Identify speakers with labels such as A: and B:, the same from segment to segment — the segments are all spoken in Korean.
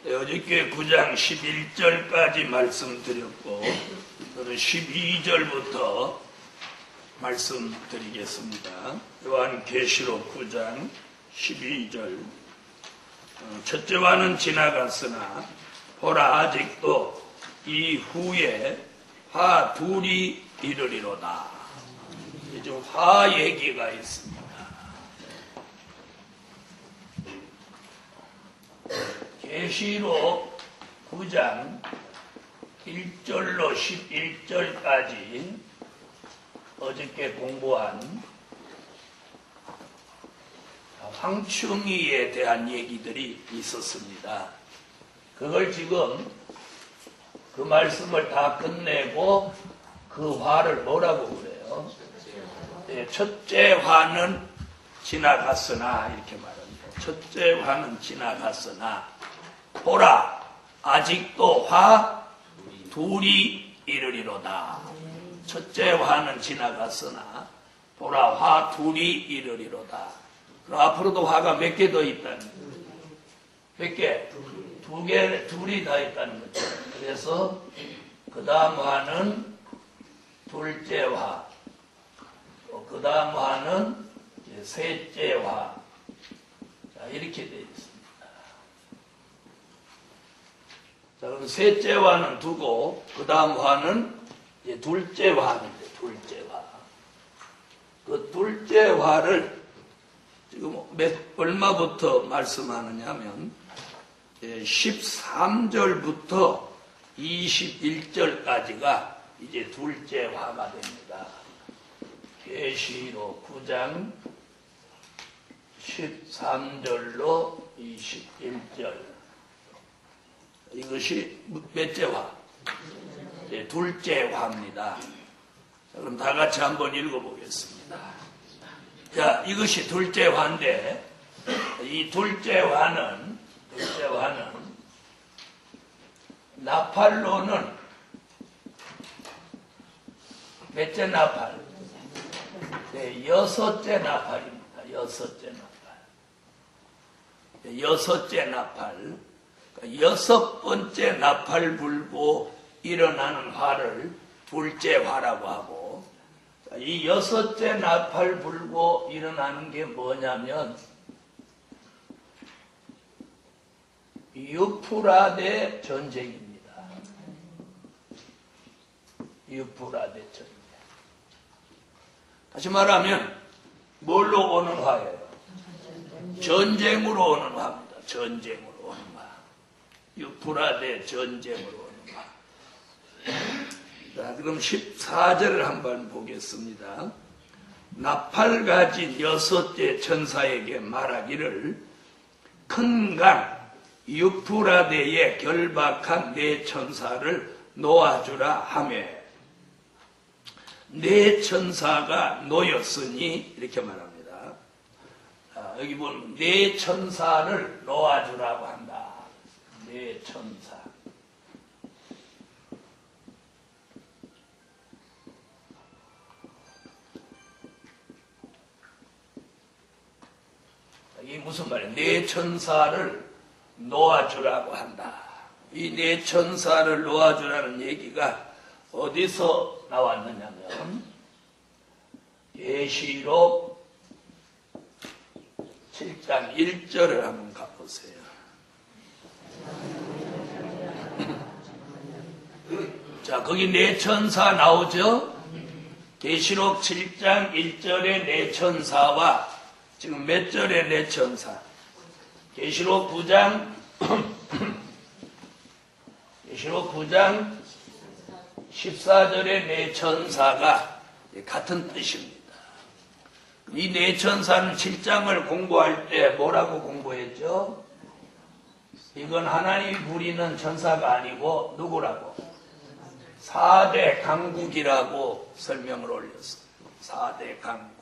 A: 어저께 9장 11절까지 말씀드렸고 오늘 12절부터 말씀드리겠습니다. 요한계시록 9장 12절. 첫째와는 지나갔으나 보라 아직도 이 후에 화 둘이 이르리로다. 이제 화 얘기가 있습니다. 계시록 9장 1절로 11절까지 어저께 공부한 황충이에 대한 얘기들이 있었습니다. 그걸 지금 그 말씀을 다 끝내고 그 화를 뭐라고 그래요? 첫째 화는 지나갔으나 이렇게 말합니다. 첫째 화는 지나갔으나 보라 아직도 화 둘이 이르리로다. 첫째 화는 지나갔으나 보라 화 둘이 이르리로다. 그럼 앞으로도 화가 몇 개 더 있다는 거죠. 몇 개? 두 개, 둘이 다 있다는 거죠. 그래서 그 다음 화는 둘째 화, 그 다음 화는 셋째 화. 자, 이렇게 되어 있습니다. 자, 그럼 셋째 화는 두고 그 다음 화는 둘째 화인데, 둘째 화. 그 둘째 화를 지금 얼마부터 말씀하느냐면 13절부터 21절까지가 이제 둘째 화가 됩니다. 계시록 9장 13절로 21절. 이것이 몇째 화? 둘째 화입니다. 자, 그럼 다 같이 한번 읽어보겠습니다. 자, 이것이 둘째 화인데, 이 둘째 화는 나팔로는 몇째 나팔? 네, 여섯째 나팔입니다. 여섯째 나팔. 여섯째 나팔. 여섯 번째 나팔 불고 일어나는 화를 둘째 화라고 하고, 이 여섯째 나팔 불고 일어나는 게 뭐냐면 유프라데 전쟁입니다. 유프라데 전쟁. 다시 말하면 뭘로 오는 화예요? 전쟁으로 오는 화입니다. 전쟁으로 오는 화. 유프라데 전쟁으로 오는 화. 자, 그럼 14절을 한번 보겠습니다. 나팔 가진 여섯째 천사에게 말하기를 큰 강 유프라데에 결박한 네 천사를 놓아주라 하며, 네 천사가 놓였으니 이렇게 말합니다. 여기 보면 네 천사를 놓아주라고 한다. 네 천사. 이게 무슨 말이에요? 네 천사를 놓아주라고 한다. 이 네 천사를 놓아주라는 얘기가 어디서 나왔느냐면 계시록 7장 1절을 한번 가보세요. 자, 거기 네 천사 나오죠? 계시록 7장 1절의 네 천사와 지금 몇 절의 네 천사? 계시록 9장 14절의 네 천사가 같은 뜻입니다. 이 네 천사는 7장을 공부할 때 뭐라고 공부했죠? 이건 하나님이 부리는 천사가 아니고 누구라고? 4대 강국이라고 설명을 올렸어요. 4대 강국.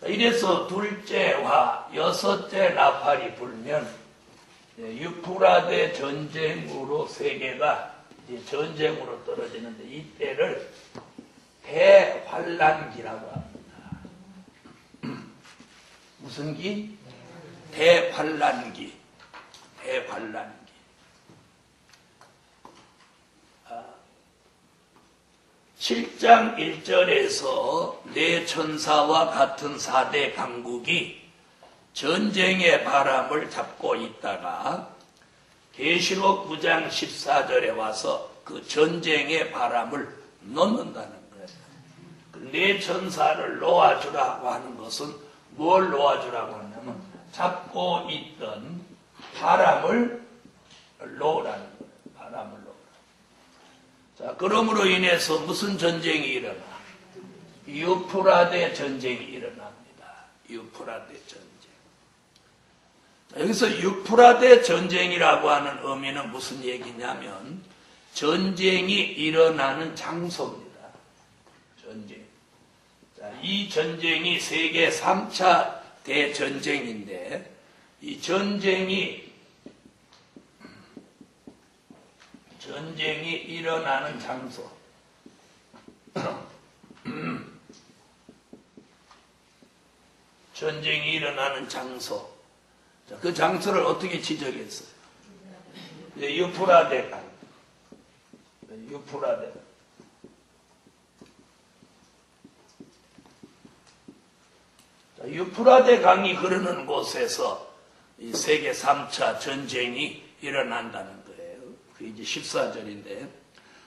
A: 이래서 둘째 화, 여섯째 나팔이 불면 유프라데 전쟁으로 세계가 이제 전쟁으로 떨어지는데 이때를 대환란기라고 합니다. 무슨 기? 대환란기. 7장 1절에서 네 천사와 같은 4대 강국이 전쟁의 바람을 잡고 있다가 계시록 9장 14절에 와서 그 전쟁의 바람을 놓는다는 거예요. 네 천사를 놓아주라고 하는 것은 뭘 놓아주라고 하냐면 잡고 있던 바람을 놓으라는 거예요. 바람을 놓으라. 자, 그러므로 인해서 무슨 전쟁이 일어나? 유프라데 전쟁이 일어납니다. 유프라데 전쟁. 자, 여기서 유프라데 전쟁이라고 하는 의미는 무슨 얘기냐면 전쟁이 일어나는 장소입니다. 전쟁. 자, 이 전쟁이 세계 3차 대전쟁인데 이 전쟁이 일어나는 장소. 전쟁이 일어나는 장소. 자, 그 장소를 어떻게 지적했어요? 유프라데 강. 유프라데. 자, 유프라데 강이 흐르는 곳에서 이 세계 3차 전쟁이 일어난다는 거예요. 그 이제 14절인데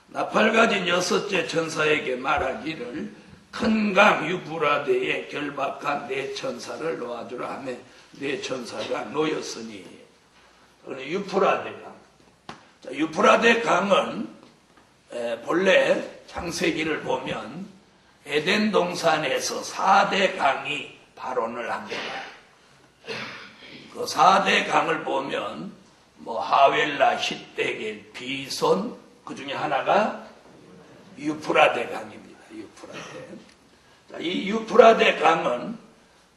A: 나팔 가진 여섯째 천사에게 말하기를 큰 강 유프라데에 결박한 네 천사를 놓아주라 하며 네 천사가 놓였으니 유프라데 강. 자, 유프라데 강은 본래 창세기를 보면 에덴 동산에서 4대 강이 발원을 합니다. 그 4대 강을 보면 뭐 하웰라, 히데겔, 비손, 그 중에 하나가 유프라데 강입니다. 유프라데. 자, 이 유프라데 강은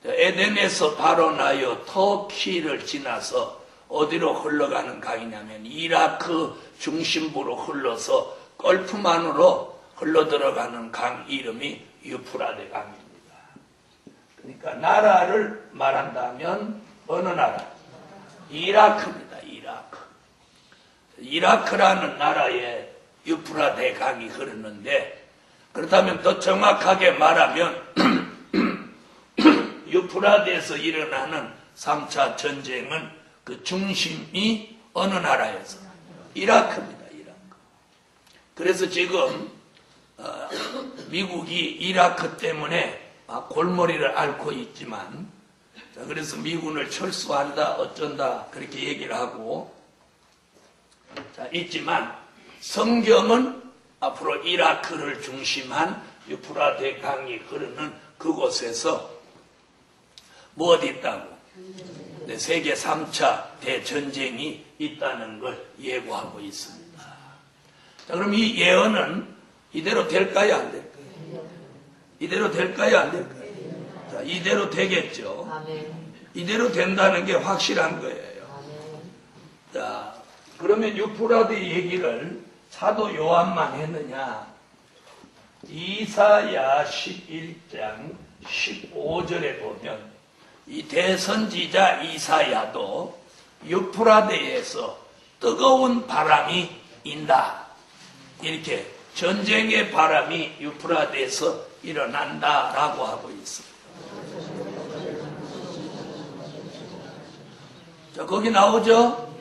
A: 에덴에서 발원하여 터키를 지나서 어디로 흘러가는 강이냐면 이라크 중심부로 흘러서 걸프만으로 흘러들어가는 강 이름이 유프라데 강입니다. 그러니까 나라를 말한다면 어느 나라? 이라크입니다. 이라크라는 나라에 유프라데 강이 흐르는데 그렇다면 더 정확하게 말하면 유프라데에서 일어나는 3차 전쟁은 그 중심이 어느 나라에서? 이라크입니다. 이라크. 그래서 지금 미국이 이라크 때문에 골머리를 앓고 있지만 그래서 미군을 철수한다 어쩐다 그렇게 얘기를 하고 있지만 성경은 앞으로 이라크를 중심한 유프라데 강이 흐르는 그곳에서 뭐 어디 있다고? 세계 3차 대전쟁이 있다는 걸 예고하고 있습니다. 자, 그럼 이 예언은 이대로 될까요? 안 될까요? 이대로 될까요? 안 될까요? 자, 이대로 되겠죠. 이대로 된다는 게 확실한 거예요. 자, 그러면 유프라데 얘기를 사도 요한만 했느냐? 이사야 11장 15절에 보면 이 대선지자 이사야도 유프라데에서 뜨거운 바람이 인다. 이렇게 전쟁의 바람이 유프라데에서 일어난다라고 하고 있습니다. 자, 거기 나오죠?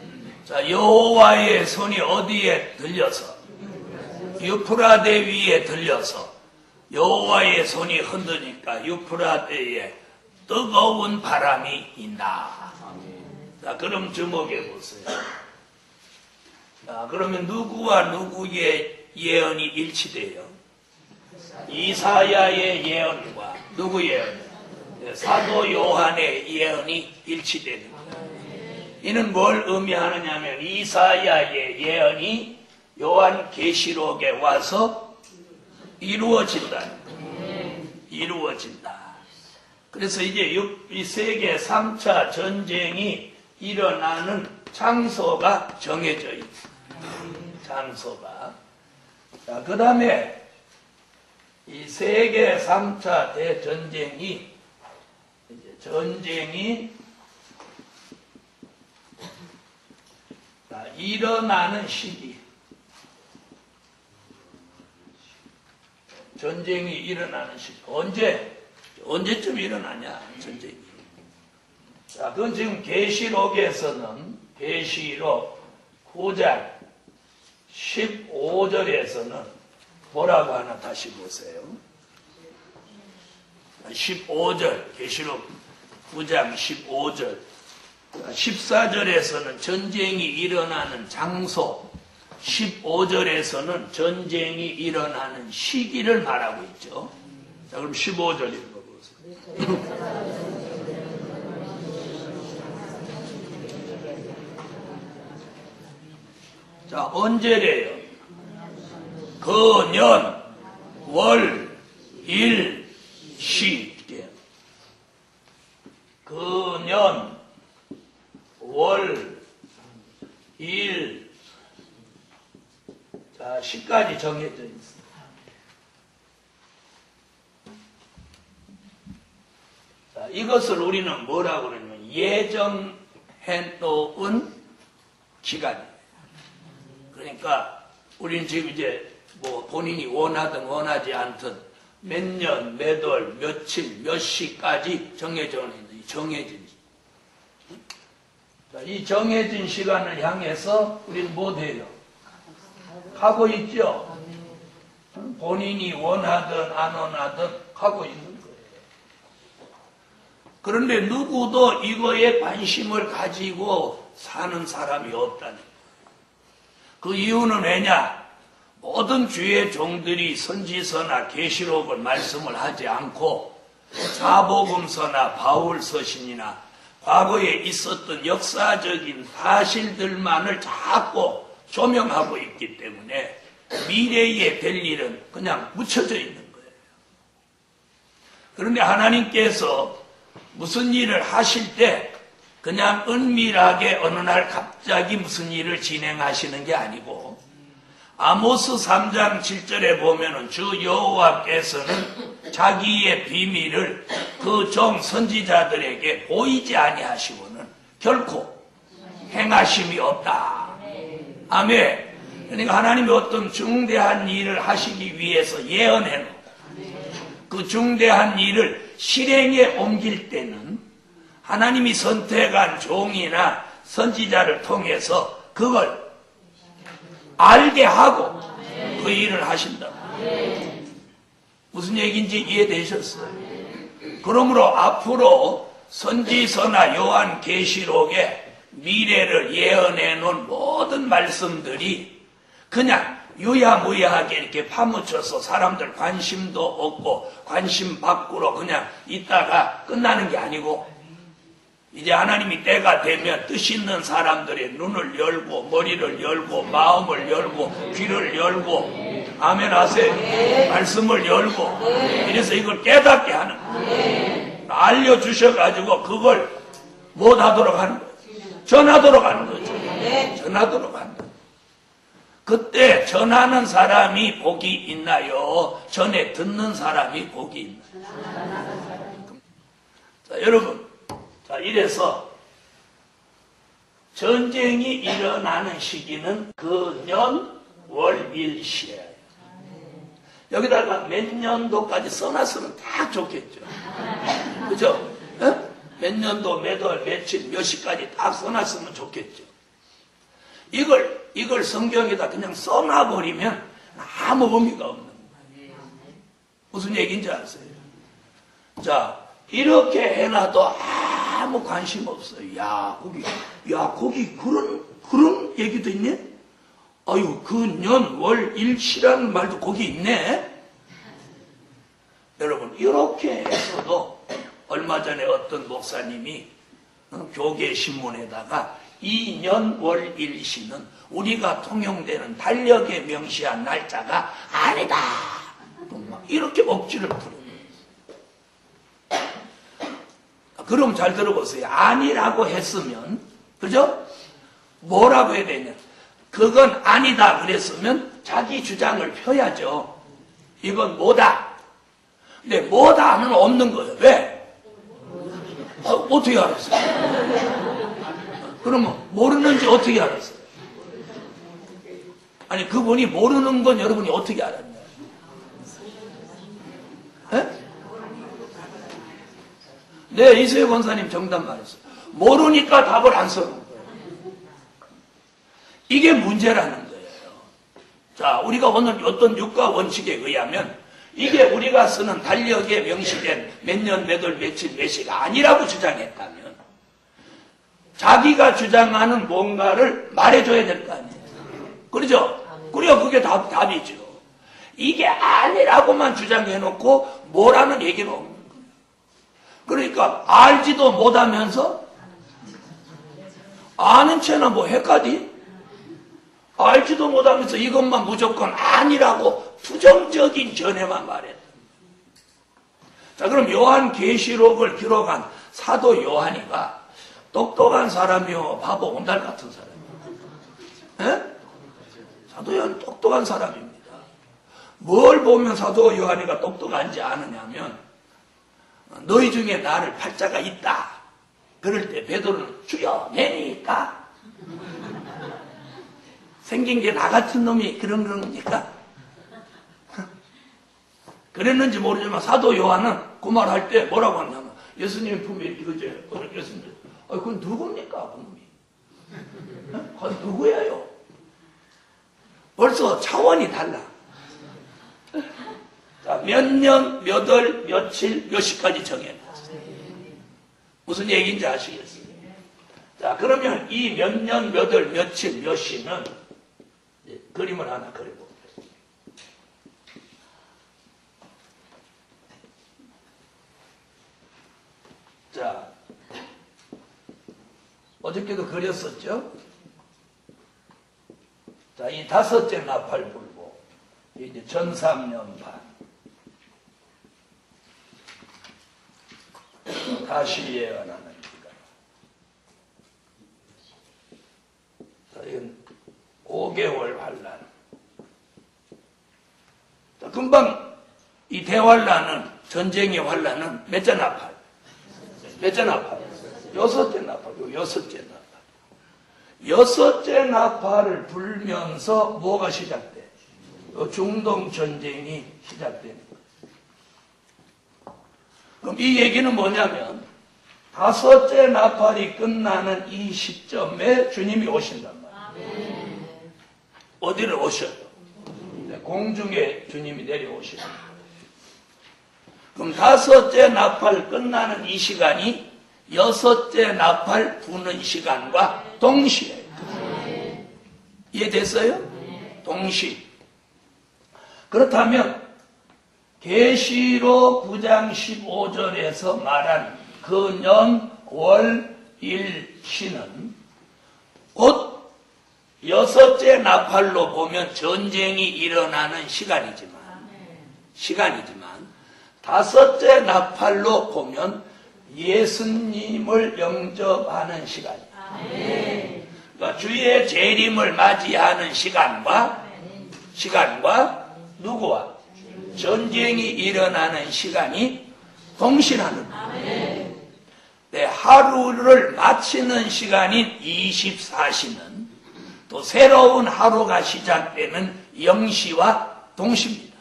A: 자, 여호와의 손이 어디에 들려서? 유프라데 위에 들려서 여호와의 손이 흔드니까 유프라데에 뜨거운 바람이 있나. 자, 그럼 주목해 보세요. 자, 그러면 누구와 누구의 예언이 일치돼요? 이사야의 예언과 누구 예언? 사도 요한의 예언이 일치되는 거예요. 이는 뭘 의미하느냐면 이사야의 예언이 요한 계시록에 와서 이루어진다. 이루어진다. 그래서 이제 이 세계 3차 전쟁이 일어나는 장소가 정해져 있습니다. 장소가. 자, 그 다음에 이 세계 3차 대전쟁이 전쟁이 자, 일어나는 시기. 전쟁이 일어나는 시기. 언제쯤 일어나냐, 전쟁이. 자, 그건 지금 계시록에서는, 계시록 9장 15절에서는 뭐라고 하나 다시 보세요. 15절, 계시록 9장 15절. 14절에서는 전쟁이 일어나는 장소, 15절에서는 전쟁이 일어나는 시기를 말하고 있죠. 자, 그럼 15절 읽어보세요. 자, 언제래요? 그 년, 월, 일, 시. 그 년, 월, 일, 자, 시까지 정해져 있습니다. 자, 이것을 우리는 뭐라고 그러냐면 예정해 놓은 기간이에요. 그러니까 우리는 지금 이제 뭐 본인이 원하든 원하지 않든 몇 년, 몇 월, 며칠, 몇 시까지 정해져 있는 정해진 이 정해진 시간을 향해서 우리는 뭐 돼요? 가고 있죠. 본인이 원하든 안 원하든 가고 있는 거예요. 그런데 누구도 이거에 관심을 가지고 사는 사람이 없다는 거예요. 그 이유는 왜냐? 모든 주의 종들이 선지서나 계시록을 말씀을 하지 않고 사복음서나 바울서신이나 과거에 있었던 역사적인 사실들만을 자꾸 조명하고 있기 때문에 미래에 될 일은 그냥 묻혀져 있는 거예요. 그런데 하나님께서 무슨 일을 하실 때 그냥 은밀하게 어느 날 갑자기 무슨 일을 진행하시는 게 아니고 아모스 3장 7절에 보면은 주 여호와께서는 자기의 비밀을 그 종 선지자들에게 보이지 아니하시고는 결코 행하심이 없다. 아멘. 그러니까 하나님이 어떤 중대한 일을 하시기 위해서 예언해 놓고 그 중대한 일을 실행에 옮길 때는 하나님이 선택한 종이나 선지자를 통해서 그걸 알게 하고 그 일을 하신다. 무슨 얘기인지 이해되셨어요? 그러므로 앞으로 선지서나 요한계시록에 미래를 예언해 놓은 모든 말씀들이 그냥 유야무야하게 이렇게 파묻혀서 사람들 관심도 없고 관심 밖으로 그냥 있다가 끝나는 게 아니고 이제 하나님이 때가 되면 뜻 있는 사람들의 눈을 열고 머리를 열고 마음을 열고 귀를 열고 아멘 하세요. 말씀을 열고 이래서 이걸 깨닫게 하는 거예요. 알려주셔가지고 그걸 못하도록 하는 거예요. 전하도록 하는 거죠. 전하도록 하는 거예요. 그때 전하는 사람이 복이 있나요? 전에 듣는 사람이 복이 있나요? 자, 여러분, 자, 이래서 전쟁이 일어나는 시기는 그 년, 월, 일, 시예요. 여기다가 몇 년도까지 써놨으면 딱 좋겠죠. 그죠? 몇 년도, 몇 월, 며칠, 몇 시까지 딱 써놨으면 좋겠죠. 이걸 성경에다 그냥 써놔버리면 아무 의미가 없는 거예요. 무슨 얘기인지 아세요? 자, 이렇게 해놔도 아무 관심 없어요. 야, 거기 그런 얘기도 있네? 아유, 그 년, 월, 일, 시라는 말도 거기 있네? 여러분, 이렇게 해서도 얼마 전에 어떤 목사님이 교계 신문에다가 이 년, 월, 일, 시는 우리가 통용되는 달력에 명시한 날짜가 아니다. 이렇게 억지를 부르는 거예요. 그럼 잘 들어보세요. 아니라고 했으면, 그죠? 뭐라고 해야 되냐? 그건 아니다 그랬으면 자기 주장을 펴야죠. 이건 뭐다. 근데 뭐다 하면 없는 거예요. 왜? 어떻게 알았어요? 그러면 모르는지 어떻게 알았어요? 아니 그분이 모르는 건 여러분이 어떻게 알았냐? 네, 이세요 권사님 정답 말했어요. 모르니까 답을 안 써는 거예요. 이게 문제라는 거예요. 자, 우리가 오늘 어떤 육가 원칙에 의하면 이게 우리가 쓰는 달력에 명시된 몇 년, 몇 월, 며칠, 몇 시가 아니라고 주장했다면 자기가 주장하는 뭔가를 말해줘야 될 거 아니에요. 그러죠? 그래야 그게 답이죠. 이게 아니라고만 주장해놓고 뭐라는 얘기는 없는 거예요. 그러니까 알지도 못하면서 아는 채나 뭐 헷갈리? 알지도 못하면서 이것만 무조건 아니라고 부정적인 전해만 말했다. 자, 그럼 요한계시록을 기록한 사도 요한이가 똑똑한 사람이요, 바보 온달 같은 사람이요? 사도 요한 똑똑한 사람입니다. 뭘 보면 사도 요한이가 똑똑한지 아느냐면 너희 중에 나를 팔자가 있다. 그럴 때 베드로는 주여 내니까 생긴 게 나 같은 놈이 그런 겁니까? 그랬는지 모르지만 사도 요한은 그 말 할 때 뭐라고 하냐면 예수님 품에 이거지. 예수님, 그건 누굽니까? 그놈이? 그건 누구예요? 벌써 차원이 달라. 자, 몇 년, 몇 월, 며칠, 몇 시까지 정해놨어요. 무슨 얘기인지 아시겠어요? 자, 그러면 이 몇 년, 몇 월, 며칠, 몇 시는 그림을 하나 그려볼게요. 자, 어저께도 그렸었죠? 자, 이 다섯째 나팔불고, 이제 전삼년 반. 다시 예언하는 기간. 자, 이건 5개월 환란. 자, 금방 이 대환란은, 전쟁의 환란은 몇째 나팔? 몇째 나팔? 여섯째 나팔. 여섯째 나팔. 여섯째 나팔을 불면서 뭐가 시작돼? 중동 전쟁이 시작되는 거예요. 그럼 이 얘기는 뭐냐면 다섯째 나팔이 끝나는 이 시점에 주님이 오신단 말이에요. 어디를 오셔요? 공중에 주님이 내려오시는 거예요. 그럼 다섯째 나팔 끝나는 이 시간이 여섯째 나팔 부는 시간과 동시에. 이해됐어요? 동시. 그렇다면 계시록 9장 15절에서 말한 그 년, 월, 일, 시는 곧 여섯째 나팔로 보면 전쟁이 일어나는 시간이지만 다섯째 나팔로 보면 예수님을 영접하는 시간이에요. 그러니까 주의 재림을 맞이하는 시간과 누구와? 전쟁이 일어나는 시간이 동시라는 거예요. 네, 하루를 마치는 시간인 24시는 또 새로운 하루가 시작되는 0시와 동시입니다.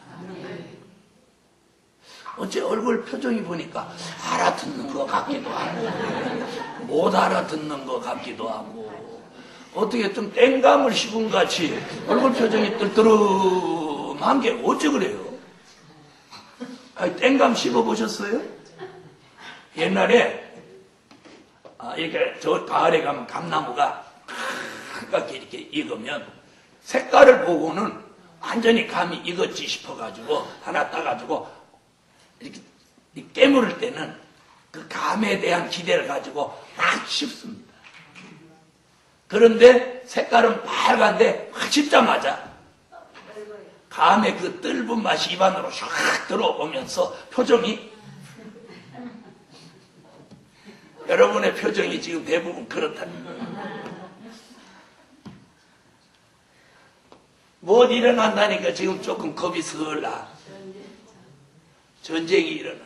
A: 어째 얼굴 표정이 보니까 알아듣는 것 같기도 하고 못 알아듣는 것 같기도 하고 어떻게 좀 땡감을 씹은 같이 얼굴 표정이 뜰뜨름한 게 어째 그래요? 아니, 땡감 씹어보셨어요? 옛날에 이렇게 저 가을에 가면 감나무가 가깝게 이렇게 익으면 색깔을 보고는 완전히 감이 익었지 싶어가지고 하나 따가지고 이렇게 깨물을 때는 그 감에 대한 기대를 가지고 막 씹습니다. 그런데 색깔은 빨간데 확 씹자마자 감의 그 뜰분 맛이 입안으로 샥 들어오면서 표정이 여러분의 표정이 지금 대부분 그렇다는 거예요. 뭐 일어난다니까 지금 조금 겁이 슬라. 전쟁이 일어나.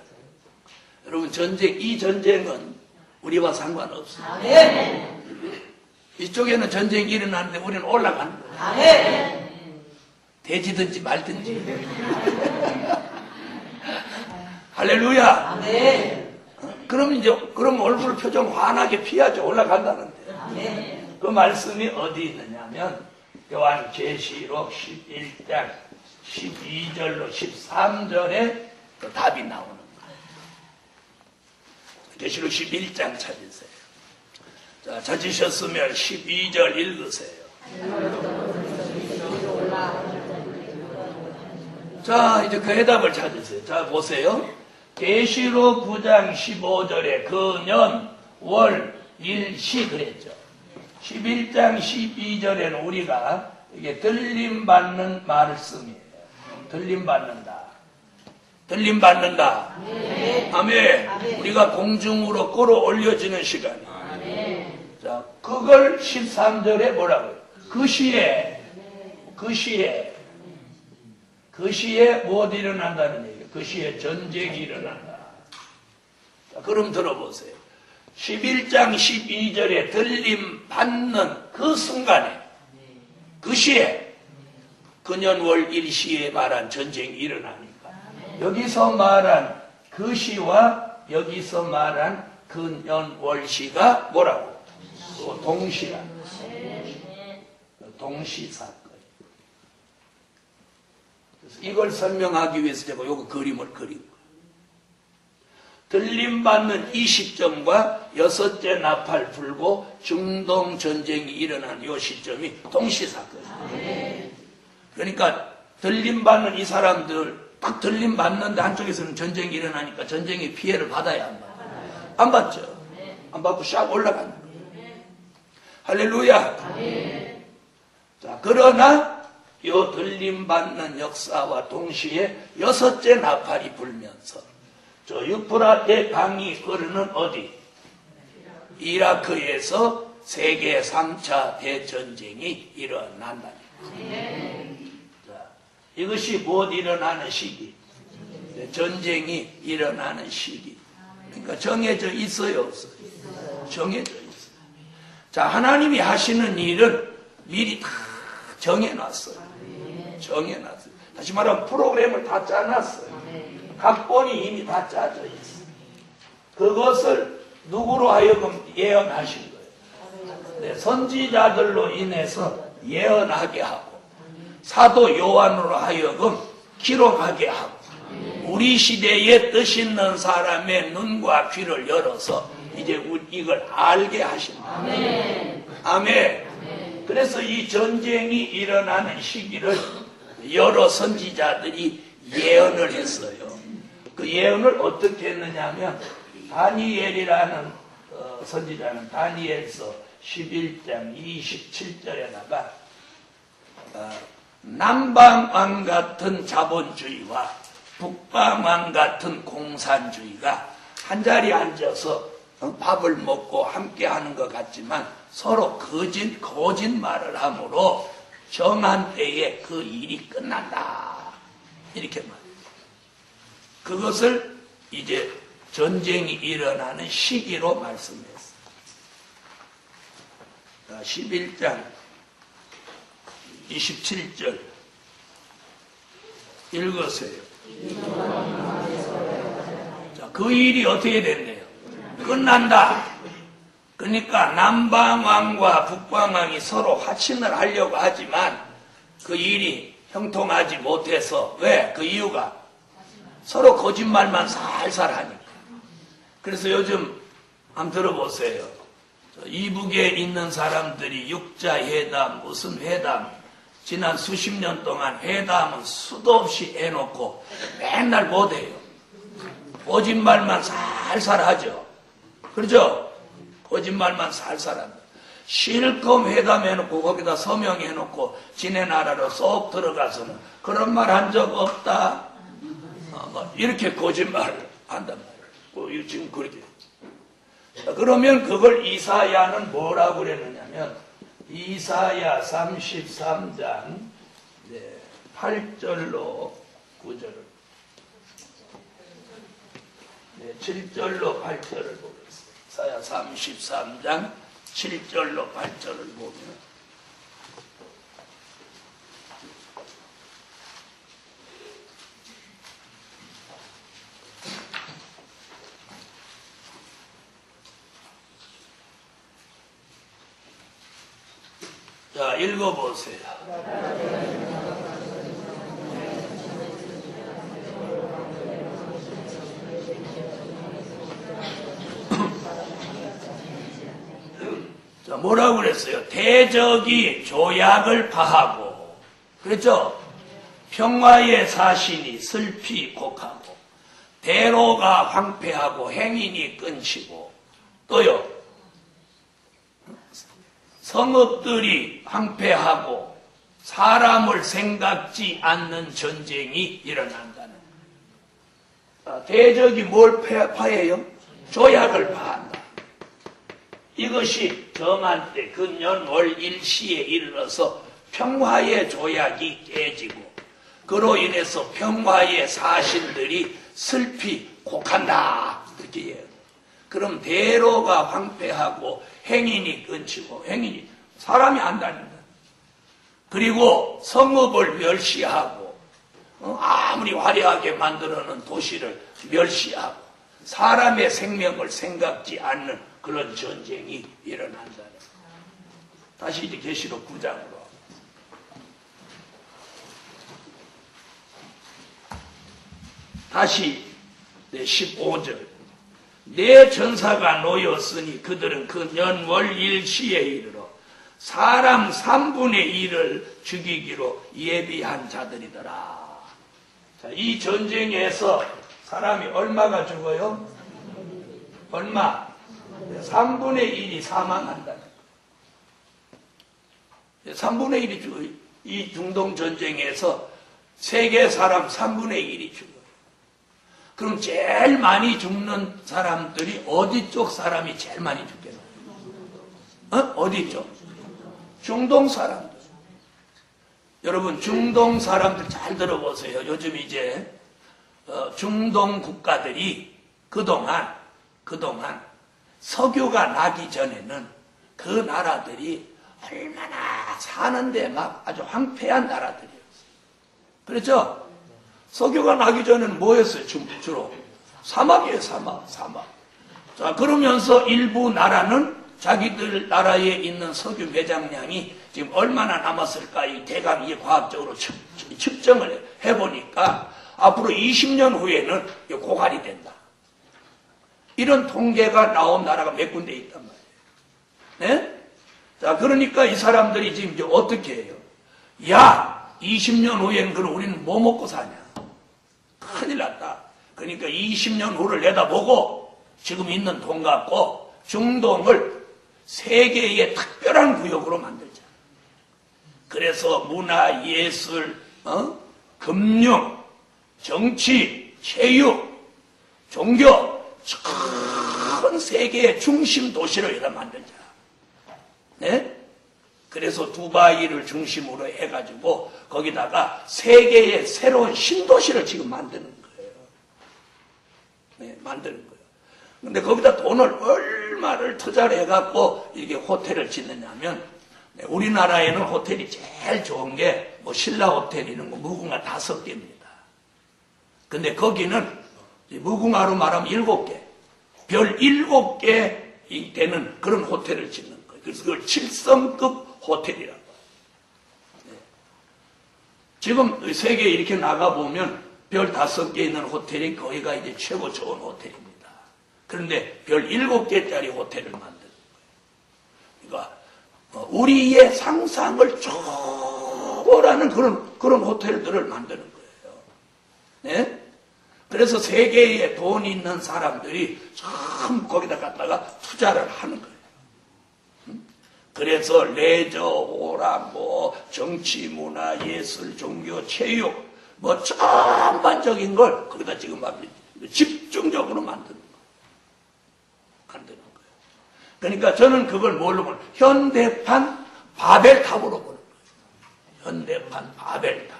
A: 여러분 이 전쟁은 우리와 상관없어요. 이쪽에는 전쟁이 일어나는데 우리는 올라가는 거예요. 돼지든지 말든지. 할렐루야. 그럼 얼굴 표정 환하게 피하죠. 올라간다는데. 그 말씀이 어디 있느냐면 요한계시록 11장 12절로 13절에 그 답이 나오는 거예요. 계시록 11장 찾으세요. 자, 찾으셨으면 12절 읽으세요. 자, 이제 그 해답을 찾으세요. 자, 보세요. 계시록 9장 15절에 그 년, 월, 일, 시 그랬죠. 11장 12절에는 우리가 이게 들림받는 말씀이에요. 들림받는다. 들림받는다. 아멘. 우리가 공중으로 끌어올려지는 시간이에요. 자, 그걸 13절에 뭐라고요? 그 시에 못 일어난다는 얘기예요. 그 시에 전쟁이 일어난다. 자, 그럼 들어보세요. 11장 12절에 들림 받는 그 순간에, 그 시에, 근년월 일시에 말한 전쟁이 일어나니까. 여기서 말한 그 시와 여기서 말한 근년월시가 뭐라고? 동시라. 동시사건. 그래서 이걸 설명하기 위해서 제가 요거 그림을 그린 거예요. 들림받는 이 시점과 여섯째 나팔 불고 중동 전쟁이 일어난 이 시점이 동시사건이에요. 그러니까 들림받는 이 사람들 딱 들림받는데 한쪽에서는 전쟁이 일어나니까 전쟁의 피해를 받아야 안 받아요. 안 받죠. 안 받고 샥 올라가는 거예요. 할렐루야. 자, 그러나 이 들림받는 역사와 동시에 여섯째 나팔이 불면서 저 유프라테 강이 흐르는 어디? 이라크에서 세계 3차 대전쟁이 일어난다. 자, 이것이 못 일어나는 시기. 전쟁이 일어나는 시기. 그러니까 정해져 있어요, 없어요? 정해져 있어요. 자, 하나님이 하시는 일은 미리 다 정해놨어요. 정해놨어요. 다시 말하면 프로그램을 다 짜놨어요. 각본이 이미 다 짜져 있어요. 그것을 누구로 하여금 예언하신 거예요. 네, 선지자들로 인해서 예언하게 하고 사도 요한으로 하여금 기록하게 하고 우리 시대에 뜻 있는 사람의 눈과 귀를 열어서 이제 이걸 알게 하신다. 아멘. 아멘. 그래서 이 전쟁이 일어나는 시기를 여러 선지자들이 예언을 했어요. 그 예언을 어떻게 했느냐 하면 다니엘이라는 선지자는 다니엘서 11장 27절에다가 남방왕 같은 자본주의와 북방왕 같은 공산주의가 한자리에 앉아서 밥을 먹고 함께 하는 것 같지만 서로 거짓말을 함으로 정한 때에 그 일이 끝난다. 이렇게 말해요. 그것을 이제 전쟁이 일어나는 시기로 말씀했어요. 11장 27절 읽으세요. 자, 그 일이 어떻게 됐네요? 끝난다. 그러니까 남방왕과 북방왕이 서로 화친을 하려고 하지만 그 일이 형통하지 못해서 왜? 그 이유가 서로 거짓말만 살살 하니까. 그래서 요즘 한번 들어보세요. 이북에 있는 사람들이 육자회담 무슨 회담 지난 수십 년 동안 회담은 수도 없이 해놓고 맨날 못해요. 거짓말만 살살 하죠. 그렇죠? 거짓말만 살살 합니다. 실컷 회담해놓고 거기다 서명해놓고 지네 나라로 쏙 들어가서는 그런 말 한 적 없다. 이렇게 거짓말을 한단 말이에요. 지금 그렇게. 그러면 그걸 이사야는 뭐라고 그랬느냐면 이사야 33장 8절로 9절을 7절로 8절을 보겠습니다. 이사야 33장 7절로 8절을 보면 자, 읽어보세요. 자, 뭐라고 그랬어요? 대적이 조약을 파하고, 그렇죠? 평화의 사신이 슬피 곡하고, 대로가 황폐하고 행인이 끊치고, 또요, 성읍들이 황폐하고 사람을 생각지 않는 전쟁이 일어난다는. 대적이 뭘 파해요? 조약을 파한다. 이것이 정한 때 근년월 일시에 이르러서 평화의 조약이 깨지고 그로 인해서 평화의 사신들이 슬피 곡한다. 이렇게 해요. 그럼 대로가 황폐하고 행인이 끊치고, 행인이 사람이 안 다닌다. 그리고 성읍을 멸시하고 아무리 화려하게 만들어놓은 도시를 멸시하고 사람의 생명을 생각지 않는 그런 전쟁이 일어난다. 다시 이제 계시록 9장으로. 다시 15절. 내 전사가 놓였으니 그들은 그 년월 일시에 이르러 사람 3분의 1을 죽이기로 예비한 자들이더라. 자, 이 전쟁에서 사람이 얼마가 죽어요? 얼마? 3분의 1이 사망한다. 3분의 1이 죽어요. 이 중동 전쟁에서 세계 사람 3분의 1이 죽어요. 그럼 제일 많이 죽는 사람들이 어디 쪽 사람이 제일 많이 죽겠어요? 어디 쪽? 중동 사람들. 여러분, 중동 사람들 잘 들어보세요. 요즘 이제 중동 국가들이 그동안 석유가 나기 전에는 그 나라들이 얼마나 사는데 막 아주 황폐한 나라들이었어요. 그렇죠? 석유가 나기 전에는 뭐였어요? 주로 사막이에요. 사막. 자, 그러면서 일부 나라는 자기들 나라에 있는 석유 매장량이 지금 얼마나 남았을까 이 대강 이 과학적으로 측정을 해보니까 앞으로 20년 후에는 고갈이 된다. 이런 통계가 나온 나라가 몇 군데 있단 말이에요. 네? 자, 그러니까 이 사람들이 지금 이제 어떻게 해요? 야, 20년 후에는 그럼 우리는 뭐 먹고 사냐? 큰일 났다. 그러니까 20년 후를 내다보고 지금 있는 돈 갖고 중동을 세계의 특별한 구역으로 만들자. 그래서 문화, 예술, 금융, 정치, 체육, 종교 전 세계의 중심 도시를 여기다 만들자. 네? 그래서 두바이를 중심으로 해가지고 거기다가 세계의 새로운 신도시를 지금 만드는 거예요. 네, 만드는 거예요. 근데 거기다 돈을 얼마를 투자를 해갖고 이게 호텔을 짓느냐면 우리나라에는 호텔이 제일 좋은 게 뭐 신라 호텔 이런 거 무궁화 5개입니다. 근데 거기는 무궁화로 말하면 7개, 별 7개 되는 그런 호텔을 짓는 거예요. 그래서 그걸 7성급 호텔이라고. 네. 지금 세계에 이렇게 나가보면 별 5개 있는 호텔이 거기가 이제 최고 좋은 호텔입니다. 그런데 별 7개짜리 호텔을 만드는 거예요. 그러니까 우리의 상상을 초월하는 그런 호텔들을 만드는 거예요. 네? 그래서 세계에 돈 있는 사람들이 참 거기다 갖다가 투자를 하는 거예요. 그래서 레저, 오락, 뭐 정치, 문화, 예술, 종교, 체육, 뭐 전반적인 걸 거기다 지금 막 집중적으로 만드는 거예요. 그러니까 저는 그걸 뭘로 보는 거예요? 현대판 바벨탑으로 보는 거예요. 현대판 바벨탑.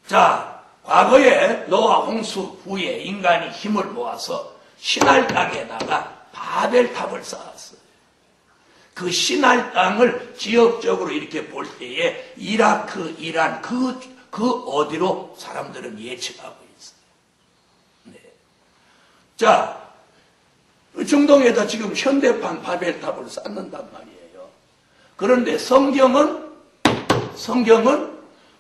A: 자, 과거에 노아 홍수 후에 인간이 힘을 모아서 신할 땅에다가 바벨탑을 쌓았어요. 그 신할 땅을 지역적으로 이렇게 볼 때에 이라크, 이란 그 어디로 사람들은 예측하고 있어요. 네. 자, 중동에다 지금 현대판 바벨탑을 쌓는단 말이에요. 그런데 성경은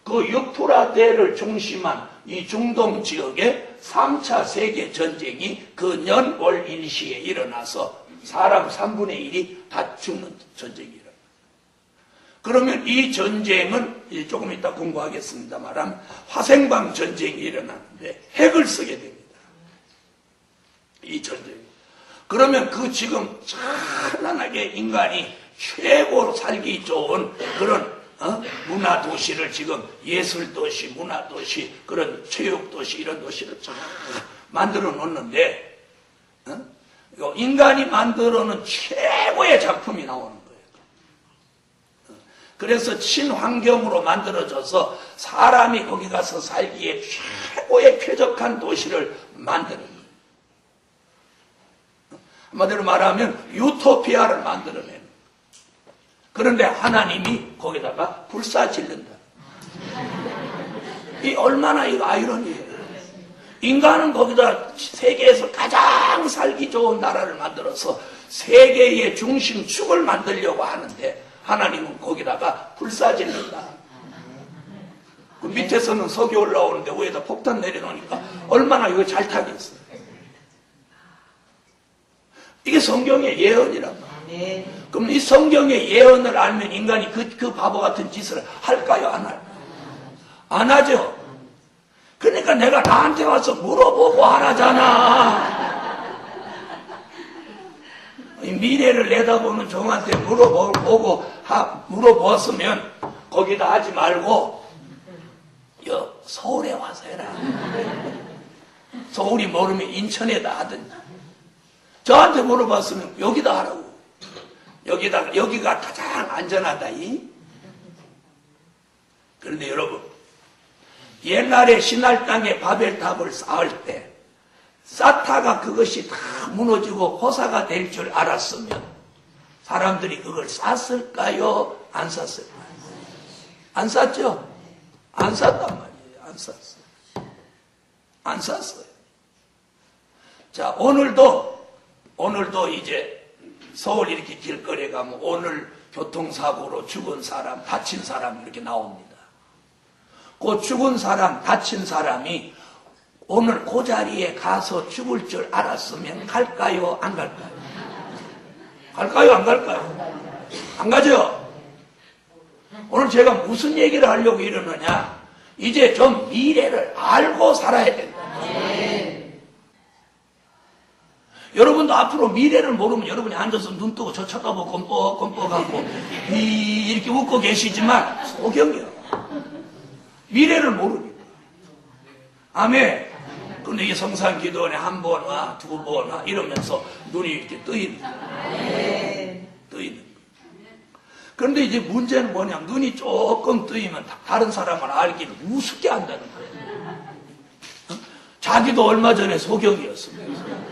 A: 그 유프라테를 중심한 이 중동 지역에 3차 세계 전쟁이 그 연월 일시에 일어나서 사람 3분의 1이 다 죽는 전쟁이라. 그러면 이 전쟁은 조금 이따 공부하겠습니다만 화생방 전쟁이 일어나는데 핵을 쓰게 됩니다. 이 전쟁. 그러면 그 지금 찬란하게 인간이 최고로 살기 좋은 그런 문화 도시를 지금 예술 도시, 문화 도시, 그런 체육 도시 이런 도시를 쫙 만들어 놓는데 인간이 만들어 놓은 최고의 작품이 나오는 거예요. 그래서 친환경으로 만들어져서 사람이 거기 가서 살기에 최고의 쾌적한 도시를 만드는 거예요. 한마디로 말하면 유토피아를 만들어내는 거예요. 그런데 하나님이 거기다가 불사 질른다. 이 얼마나 이거 아이러니예요. 인간은 거기다 세계에서 가장 살기 좋은 나라를 만들어서 세계의 중심 축을 만들려고 하는데 하나님은 거기다가 불사 질른다. 그 밑에서는 석이 올라오는데 위에다 폭탄 내려놓으니까 얼마나 이거 잘 타겠어요. 이게 성경의 예언이란 말이에요. 그럼 이 성경의 예언을 알면 인간이 그 바보 같은 짓을 할까요? 안 할까요? 안 하죠. 그러니까 내가 나한테 와서 물어보고 하라잖아. 미래를 내다보는 종한테 물어보았으면 거기다 하지 말고 서울에 와서 해라. 서울이 모르면 인천에다 하든지. 저한테 물어봤으면 여기다 하라고. 여기가 가장 안전하다. 그런데 여러분, 옛날에 신할 땅에 바벨탑을 쌓을 때 쌓다가 그것이 다 무너지고 호사가 될 줄 알았으면 사람들이 그걸 쌌을까요? 안 쌌을까요? 안 쌌죠? 안 쌌단 말이에요. 안 쌌어요. 안 쌌어요. 자, 오늘도 이제 서울 이렇게 길거리에 가면 오늘 교통사고로 죽은 사람, 다친 사람 이렇게 나옵니다. 그 죽은 사람, 다친 사람이 오늘 그 자리에 가서 죽을 줄 알았으면 갈까요? 안 갈까요? 갈까요? 안 갈까요? 안 가죠? 오늘 제가 무슨 얘기를 하려고 이러느냐? 이제 좀 미래를 알고 살아야 된다. 여러분도 앞으로 미래를 모르면 여러분이 앉아서 눈 뜨고 저 쳐다보고 껌뻑껌뻑하고 이렇게 웃고 계시지만 소경이요. 미래를 모르니까. 아멘. 그런데 이 성산기도원에 한 번 와, 두 번 와 이러면서 눈이 이렇게 떠있는 거예요. 떠있는 거예요. 그런데 이제 문제는 뭐냐면 눈이 조금 뜨이면 다른 사람을 알기를 우습게 한다는 거예요. 자기도 얼마 전에 소경이었습니다.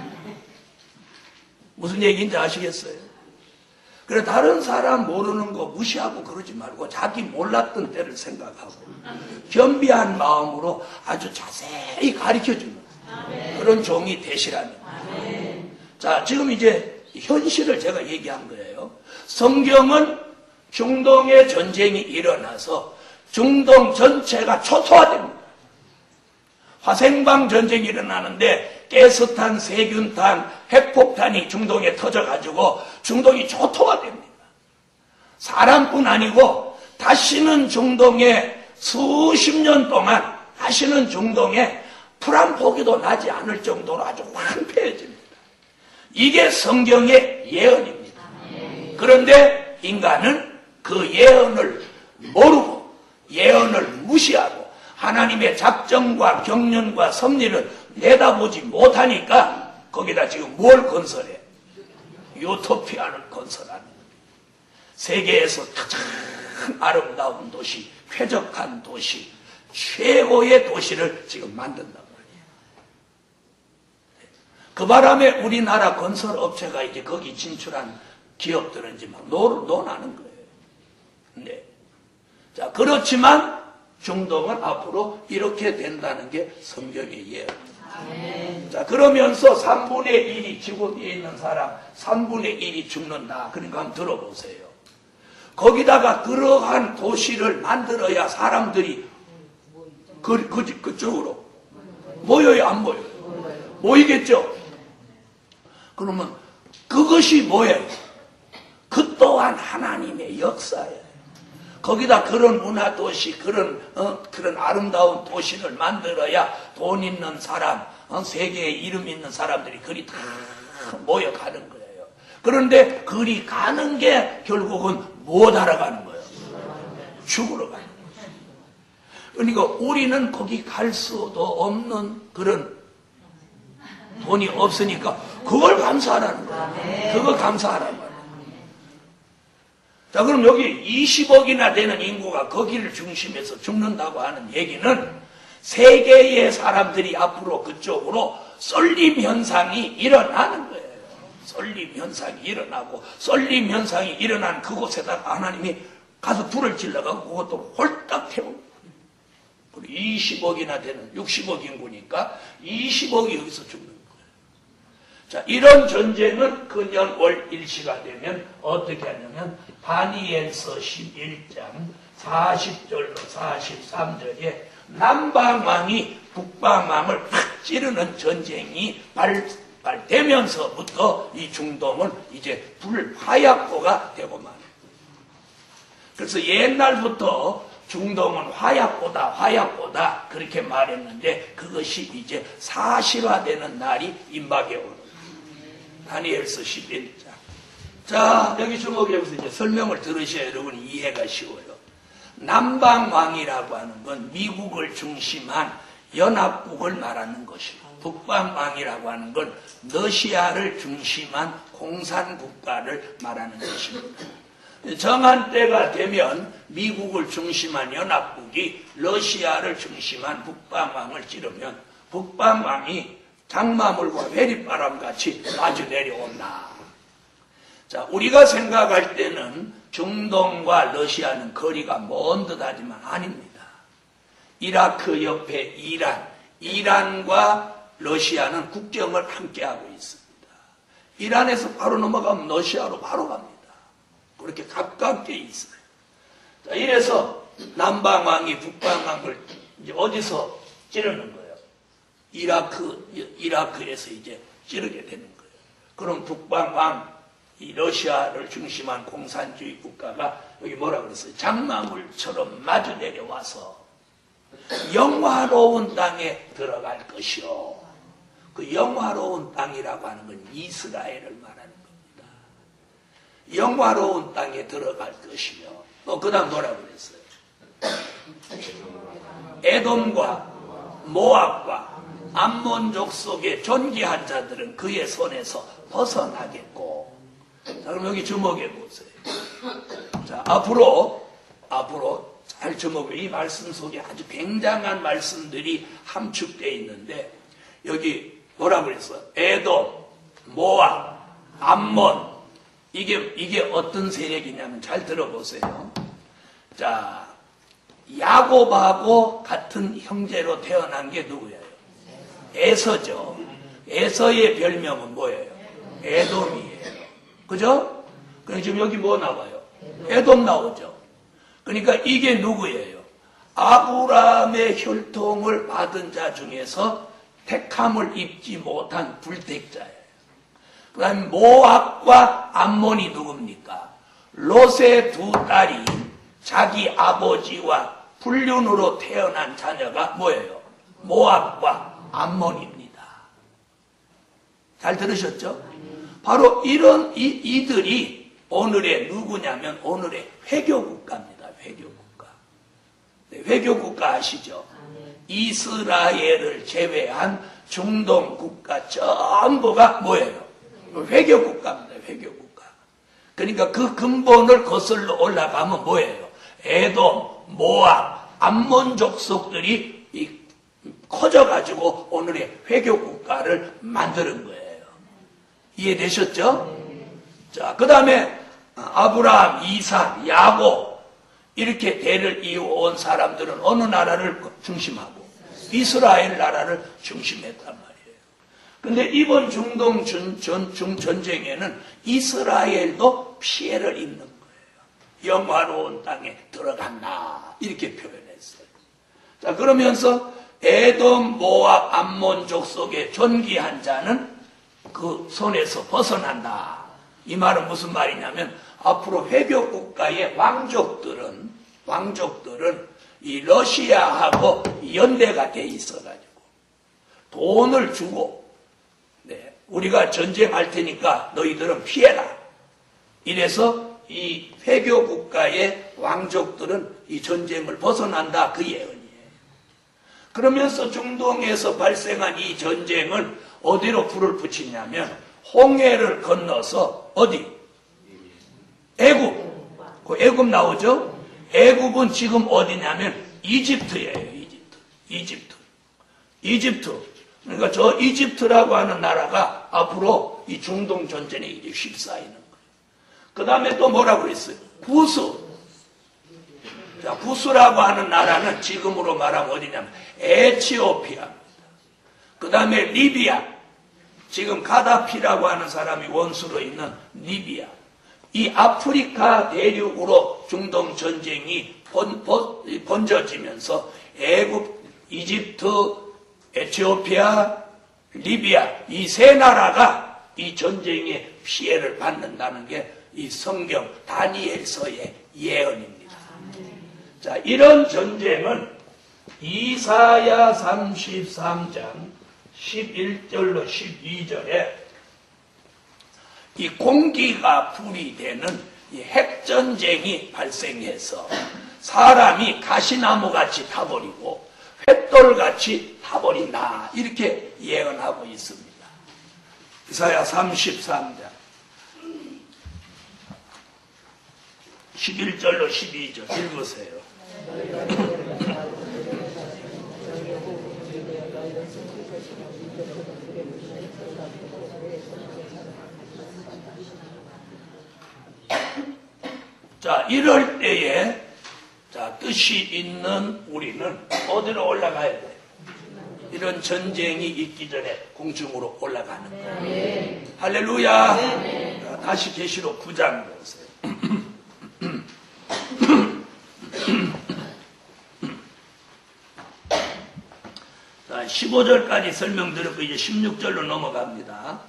A: 무슨 얘기인지 아시겠어요? 그래 다른 사람 모르는 거 무시하고 그러지 말고 자기 몰랐던 때를 생각하고 겸비한 마음으로 아주 자세히 가르쳐주는 그런 종이 되시라는 거예요. 자, 지금 이제 현실을 제가 얘기한 거예요. 성경은 중동의 전쟁이 일어나서 중동 전체가 초토화됩니다. 화생방 전쟁이 일어나는데 가스탄, 세균탄, 핵폭탄이 중동에 터져가지고 중동이 초토화 됩니다. 사람뿐 아니고 다시는 중동에 수십 년 동안 다시는 중동에 풀 한 포기도 나지 않을 정도로 아주 황폐해집니다. 이게 성경의 예언입니다. 그런데 인간은 그 예언을 모르고 예언을 무시하고 하나님의 작정과 경륜과 섭리를 내다보지 못하니까 거기다 지금 뭘 건설해? 유토피아를 건설하는 거예요. 세계에서 가장 아름다운 도시, 쾌적한 도시, 최고의 도시를 지금 만든단 말이에요. 그 바람에 우리나라 건설업체가 이제 거기 진출한 기업들은 이제 막 논하는 거예요. 네. 자, 그렇지만 중동은 앞으로 이렇게 된다는 게 성경의 예언입니다. 자, 그러면서 3분의 1이 지구에 있는 사람 3분의 1이 죽는다. 그러니까 한번 들어보세요. 거기다가 그러한 도시를 만들어야 사람들이 그쪽으로 모여요, 안 모여요? 모이겠죠? 그러면 그것이 뭐예요? 그 또한 하나님의 역사예요. 거기다 그런 문화도시, 그런 아름다운 도시를 만들어야 돈 있는 사람, 세계에 이름 있는 사람들이 그리 다 모여가는 거예요. 그런데 그리 가는 게 결국은 못 알아가는 거예요. 죽으러 가는 거예요. 그러니까 우리는 거기 갈 수도 없는 그런 돈이 없으니까 그걸 감사하라는 거예요. 그걸 감사하라는 거예요. 자, 그럼 여기 20억이나 되는 인구가 거기를 중심에서 죽는다고 하는 얘기는 세계의 사람들이 앞으로 그쪽으로 쏠림 현상이 일어나는 거예요. 쏠림 현상이 일어나고, 쏠림 현상이 일어난 그곳에다가 하나님이 가서 불을 질러가고 그것도 홀딱 태웁니다. 20억이나 되는 60억 인구니까 20억이 여기서 죽는 거예요. 자, 이런 전쟁은 근년 월 일시가 되면 어떻게 하냐면 다니엘서 11장 40절로 43절에 남방왕이 북방왕을 팍 찌르는 전쟁이 발되면서부터 이 중동은 이제 불화약고가 되고 말이에요. 그래서 옛날부터 중동은 화약고다 그렇게 말했는데 그것이 이제 사실화되는 날이 임박해 오는 거예요. 다니엘서 11장. 자, 여기 주목해보세요. 이제 설명을 들으셔야 여러분 이해가 쉬워요. 남방왕이라고 하는 건 미국을 중심한 연합국을 말하는 것이고, 북방왕이라고 하는 건 러시아를 중심한 공산국가를 말하는 것입니다. 정한 때가 되면 미국을 중심한 연합국이 러시아를 중심한 북방왕을 찌르면 북방왕이 장마물과 회리바람같이 마주 내려온다. 자, 우리가 생각할 때는 중동과 러시아는 거리가 먼 듯하지만 아닙니다. 이라크 옆에 이란과 러시아는 국경을 함께하고 있습니다. 이란에서 바로 넘어가면 러시아로 바로 갑니다. 그렇게 가깝게 있어요. 자, 이래서 남방왕이 북방왕을 이제 어디서 찌르는 거예요? 이라크에서 이제 찌르게 되는 거예요. 그럼 북방왕, 이 러시아를 중심한 공산주의 국가가 여기 뭐라 그랬어요? 장마물처럼 마주 내려와서 영화로운 땅에 들어갈 것이요. 그 영화로운 땅이라고 하는 건 이스라엘을 말하는 겁니다. 영화로운 땅에 들어갈 것이며, 또 그 다음 뭐라 그랬어요? 에돔과 모압과 암몬족 속의 존귀한 자들은 그의 손에서 벗어나겠고. 자, 그럼 여기 주목해 보세요. 자, 앞으로 잘 주목해. 이 말씀 속에 아주 굉장한 말씀들이 함축되어 있는데, 여기 뭐라 그랬어? 에돔, 모압, 암몬. 이게 어떤 세력이냐면 잘 들어보세요. 자, 야곱하고 같은 형제로 태어난 게 누구예요? 에서죠. 에서의 별명은 뭐예요? 에돔이에요. 그죠? 그럼 지금 여기 뭐 나와요? 에돔 나오죠. 그러니까 이게 누구예요? 아브라함의 혈통을 받은 자 중에서 택함을 입지 못한 불택자예요. 그 다음에 모압과 암몬이 누굽니까? 롯의 두 딸이 자기 아버지와 불륜으로 태어난 자녀가 뭐예요? 모압과 암몬입니다. 잘 들으셨죠? 바로 이런 이들이 오늘의 누구냐면 오늘의 회교국가입니다. 회교국가. 네, 회교국가 아시죠? 이스라엘을 제외한 중동 국가 전부가 뭐예요? 회교국가입니다. 회교국가. 그러니까 그 근본을 거슬러 올라가면 뭐예요? 에돔, 모압, 암몬 족속들이 커져가지고 오늘의 회교국가를 만드는 거예요. 이해되셨죠? 자, 그 다음에 아브라함, 이삭, 야곱 이렇게 대를 이어온 사람들은 어느 나라를 중심하고? 이스라엘 나라를 중심했단 말이에요. 근데 이번 중동 전쟁에는 이스라엘도 피해를 입는 거예요. 영화로운 땅에 들어간다. 이렇게 표현했어요. 자, 그러면서 에돔, 모압, 암몬 족속의 존귀한 자는 그 손에서 벗어난다. 이 말은 무슨 말이냐면 앞으로 회교 국가의 왕족들은 이 러시아하고 연대가 돼 있어가지고 돈을 주고 우리가 전쟁할 테니까 너희들은 피해라. 이래서 이 회교 국가의 왕족들은 이 전쟁을 벗어난다. 그 예언이에요. 그러면서 중동에서 발생한 이 전쟁은 어디로 불을 붙이냐면 홍해를 건너서 어디? 애굽. 그 애굽 나오죠? 애굽은 지금 어디냐면 이집트예요. 이집트. 그러니까 저 이집트라고 하는 나라가 앞으로 이 중동 전쟁에 이제 휩싸이는 거예요. 그 다음에 또 뭐라고 그랬어요? 부스. 자, 부스라고 하는 나라는 지금으로 말하면 어디냐면 에티오피아입니다. 그 다음에 리비아. 지금 가다피라고 하는 사람이 원수로 있는 리비아. 이 아프리카 대륙으로 중동 전쟁이 번져지면서 애굽, 이집트, 에티오피아, 리비아 이 세 나라가 이 전쟁의 피해를 받는다는 게 이 성경 다니엘서의 예언입니다. 자, 이런 전쟁은 이사야 33장 11절로 12절에 이 공기가 불이 되는 이 핵전쟁이 발생해서 사람이 가시나무같이 타버리고 횃돌같이 타버린다. 이렇게 예언하고 있습니다. 이사야 33장 11절로 12절 읽으세요. 자, 이럴 때에 뜻이 있는 우리는 어디로 올라가야 돼? 이런 전쟁이 있기 전에 공중으로 올라가는 거예요. 네. 할렐루야. 네. 자, 다시 계시록 9장 보세요. 15절까지 설명드렸고 이제 16절로 넘어갑니다.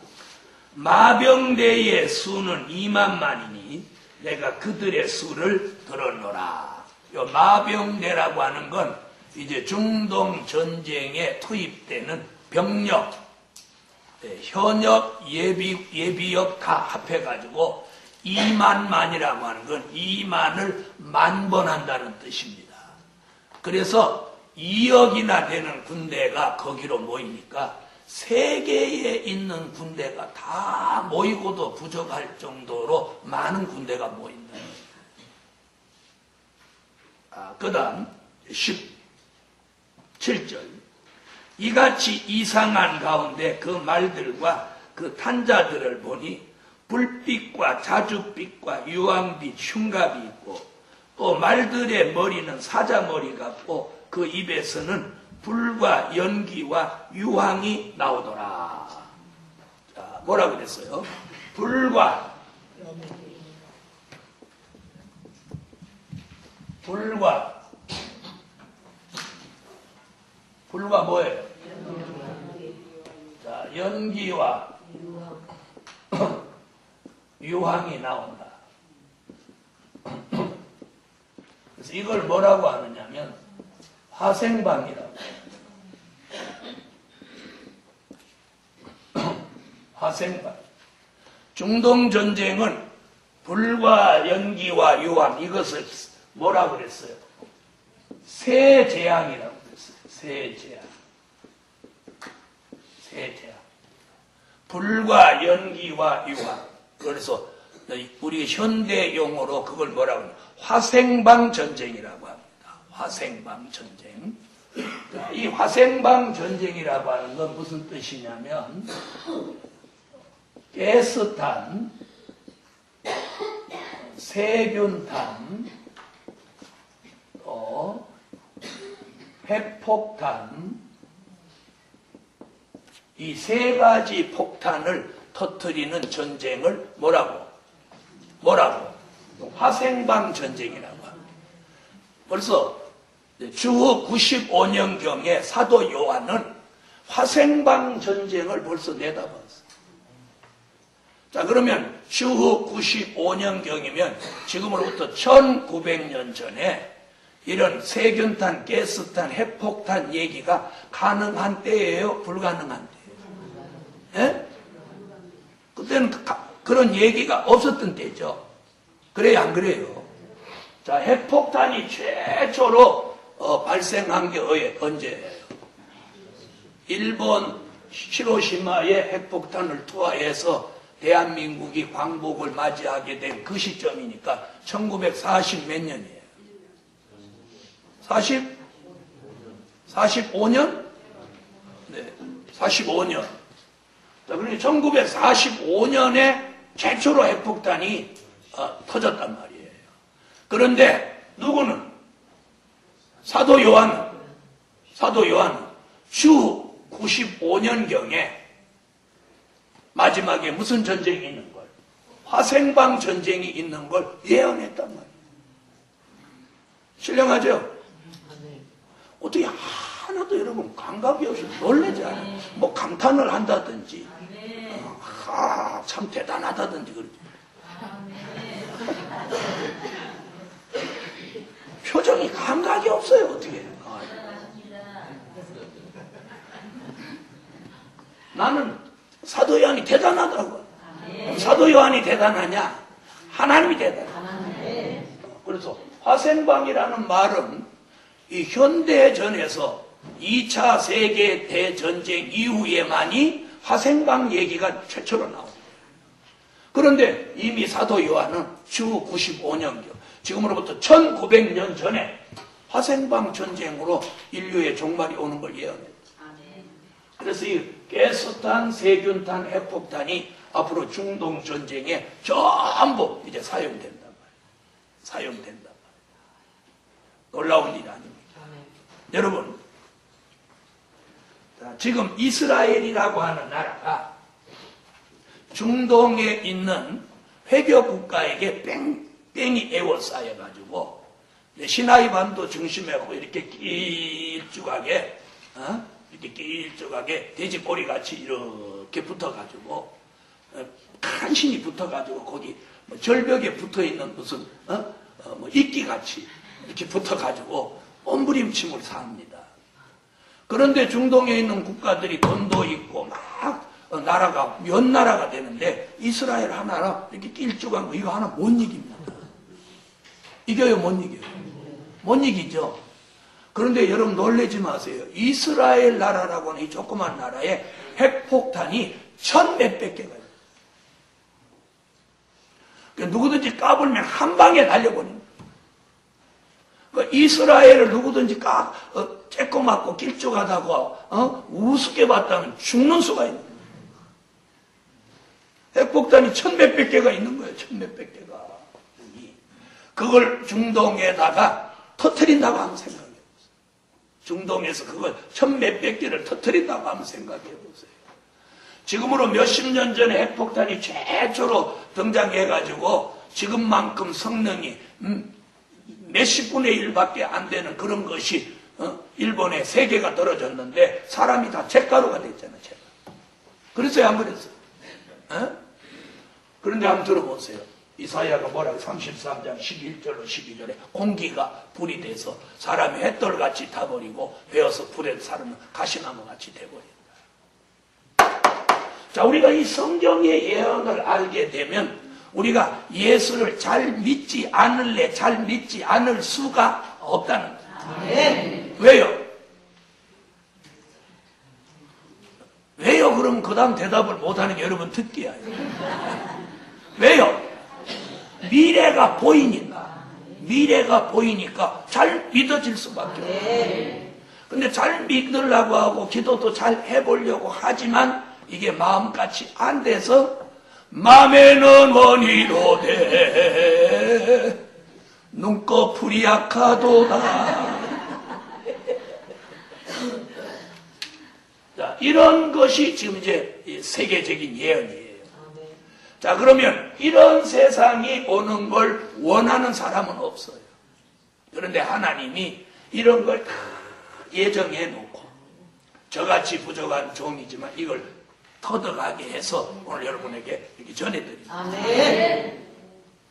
A: 마병대의 수는 2만만이니 내가 그들의 수를 들었노라. 요 마병대라고 하는 건 이제 중동 전쟁에 투입되는 병력, 현역, 예비역 다 합해가지고 2만만이라고 하는 건 2만을 만번한다는 뜻입니다. 그래서 2억이나 되는 군대가 거기로 모이니까 세계에 있는 군대가 다 모이고도 부족할 정도로 많은 군대가 모인다. 그 다음 17절 이같이 이상한 가운데 그 말들과 그 탄자들을 보니 불빛과 자줏빛과 유황빛 흉갑이 있고 또 말들의 머리는 사자머리 같고 그 입에서는 불과 연기와 유황이 나오더라. 자, 뭐라고 그랬어요? 불과 뭐예요? 자, 연기와 유황이 나온다. 그래서 이걸 뭐라고 하느냐면 화생방이라고. 화생방. 중동 전쟁은 불과 연기와 유황 이것을 뭐라고 그랬어요? 세재앙이라고 그랬어요. 세재앙. 불과 연기와 유황. 그래서 우리 현대 용어로 그걸 뭐라고 해요? 화생방 전쟁이라고 합니다. 화생방 전쟁. 이 화생방 전쟁이라고 하는 건 무슨 뜻이냐면 가스탄, 세균탄, 또 핵폭탄 이 세 가지 폭탄을 터뜨리는 전쟁을 뭐라고? 화생방 전쟁이라고 합니다. 벌써 주후 95년경에 사도 요한은 화생방 전쟁을 벌써 내다봤어요. 자, 그러면 주후 95년경이면 지금으로부터 1900년 전에 이런 세균탄, 가스탄, 핵폭탄 얘기가 가능한 때예요? 불가능한 때예요? 예? 그때는 그런 얘기가 없었던 때죠. 그래요, 안 그래요? 자, 핵폭탄이 최초로 발생한 게 언제예요? 일본 히로시마에 핵폭탄을 투하해서 대한민국이 광복을 맞이하게 된 그 시점이니까 1940 몇 년이에요? 45년? 네, 45년. 자, 그러니 1945년에 최초로 핵폭탄이 터졌단 말이에요. 그런데 누구는? 사도 요한은 주 95년경에 마지막에 무슨 전쟁이 있는 걸? 화생방 전쟁이 있는 걸 예언했단 말이에요. 신령하죠? 어떻게 하나도 여러분 감각이 없이 놀라지 않아요? 뭐 감탄을 한다든지, 참 대단하다든지 그러지. 표정이 감각이 없어요, 어떻게. 나는 사도 요한이 대단하다고. 사도 요한이 대단하냐? 하나님이 대단해. 그래서 화생방이라는 말은 이 현대전에서 2차 세계대전쟁 이후에만이 화생방 얘기가 최초로 나옵니다. 그런데 이미 사도 요한은 주 95년경, 지금으로부터 1900년 전에 화생방 전쟁으로 인류의 종말이 오는 걸 예언했다. 그래서 이 가스탄, 세균탄, 핵폭탄이 앞으로 중동 전쟁에 전부 이제 사용된단 말이에요. 사용된단 말이에요. 놀라운 일 아닙니까? 여러분, 지금 이스라엘이라고 하는 나라가 중동에 있는 회교 국가에게 뺑뺑이 에워싸여가지고 시나이 반도 중심하고 이렇게 길쭉하게 돼지꼬리 같이 이렇게 붙어가지고 간신히 붙어가지고 거기 절벽에 붙어있는 무슨 이끼 같이 이렇게 붙어가지고 몸부림침을 삽니다. 그런데 중동에 있는 국가들이 돈도 있고 막 나라가 몇 나라가 되는데 이스라엘 하나라 이렇게 길쭉한 거 이거 하나 못 이깁니다. 이겨요, 못 이겨요? 못 이기죠. 그런데 여러분 놀라지 마세요. 이스라엘 나라라고 하는 이 조그만 나라에 핵폭탄이 1000몇백 개가 있어요. 그러니까 누구든지 까불면 한 방에 달려버립니다. 그러니까 이스라엘을 누구든지 쬐꼬맣고 길쭉하다고 우습게 봤다면 죽는 수가 있는 거예요. 핵폭탄이 1000몇백 개가 있는 거예요. 1000몇백 개가. 그걸 중동에다가 터뜨린다고 하면 생각해보세요. 중동에서 그걸 1000몇백 개를 터뜨린다고 하면 생각해보세요. 지금으로 몇십 년 전에 핵폭탄이 최초로 등장해가지고 지금만큼 성능이 몇십 분의 1밖에 안 되는 그런 것이 일본에 3개가 떨어졌는데 사람이 다 잿가루가 됐잖아요. 그랬어요, 안 그랬어요? 그런데 한번 들어보세요. 이사야가 뭐라고 33장 11절로 12절에 공기가 불이 돼서 사람이 햇돌같이 타버리고 베어서 불에 사르면 가시나무같이 돼버린다. 자, 우리가 이 성경의 예언을 알게 되면 우리가 예수를 잘 믿지 않을 수가 없다는 거예요. 네. 왜요? 왜요? 그럼 그 다음 대답을 못하는 게 여러분 듣기야. 왜요? 미래가 보이니까. 미래가 보이니까 잘 믿어질 수밖에 없어요. 근데 잘 믿으려고 하고 기도도 잘 해보려고 하지만 이게 마음같이 안 돼서 맘에는 원이로되 눈꺼풀이 약하도다. 자, 이런 것이 지금 이제 세계적인 예언이에요. 자, 그러면 이런 세상이 오는 걸 원하는 사람은 없어요. 그런데 하나님이 이런 걸 다 예정해 놓고 저같이 부족한 종이지만 이걸 터득하게 해서 오늘 여러분에게 이렇게 전해드립니다.
B: 아멘.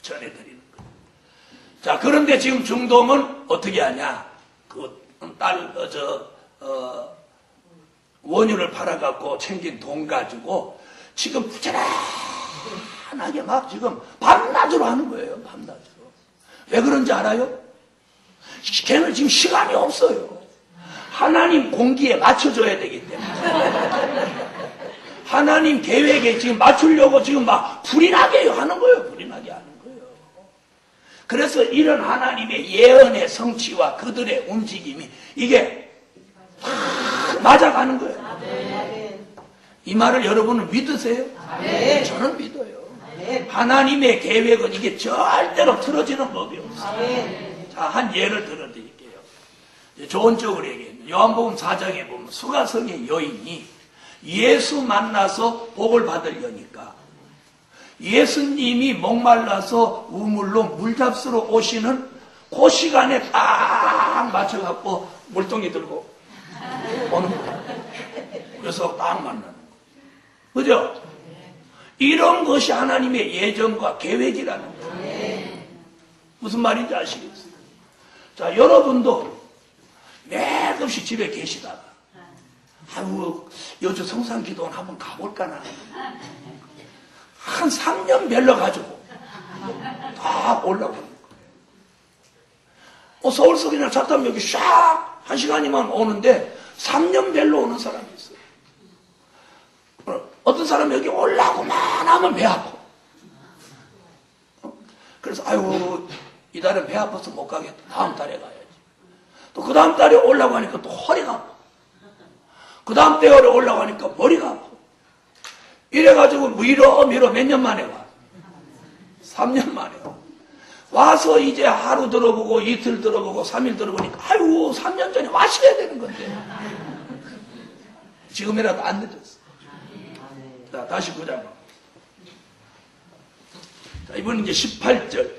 A: 전해드리는 거예요. 자, 그런데 지금 중동은 어떻게 하냐? 원유를 팔아갖고 챙긴 돈 가지고 지금 부지런하게 막 지금 밤낮으로 하는 거예요. 밤낮으로. 왜 그런지 알아요? 걔는 지금 시간이 없어요. 하나님 공기에 맞춰줘야 되기 때문에. 하나님 계획에 지금 맞추려고 지금 막 불이 나게 하는 거예요. 불이 나게 하는 거예요. 그래서 이런 하나님의 예언의 성취와 그들의 움직임이 이게 다 맞아가는 거예요. 이 말을 여러분은 믿으세요? 저는 믿어요. 하나님의 계획은 이게 절대로 틀어지는 법이 없어요. 자, 한 예를 들어드릴게요. 좋은 쪽으로 얘기해요. 요한복음 4장에 보면 수가성의 여인이 예수 만나서 복을 받으려니까 예수님이 목말라서 우물로 물 잡수러 오시는 그 시간에 딱 맞춰갖고 물동이 들고 오는 거예요. 그래서 딱 만나는 거예요. 그죠? 이런 것이 하나님의 예정과 계획이라는 거예요. 무슨 말인지 아시겠어요? 자, 여러분도 매일없이 집에 계시다가 아이고, 요즘 성상 기도원 한번 가볼까나. 한 3년 별러가지고 다 올라오는 거예요. 서울서 그냥 차 타면 여기 샥 한 시간이면 오는데 3년 별로 오는 사람이 있어요. 어떤 사람은 여기 올라오고만 하면 배 아파. 그래서 아이고, 이 달에 배 아파서 못 가겠다. 다음 달에 가야지. 또 그 다음 달에 올라고 하니까 또 허리가 아파. 그 다음 달에 올라고 하니까 머리가 아파. 이래가지고 밀어 몇 년 만에 와. 3년 만에 와. 와서 이제 하루 들어보고 이틀 들어보고 3일 들어보니까 아이고 3년 전에 와셔야 되는 건데 지금이라도 안 늦었어. 자, 다시 보자고. 자, 이번엔 이제 18절.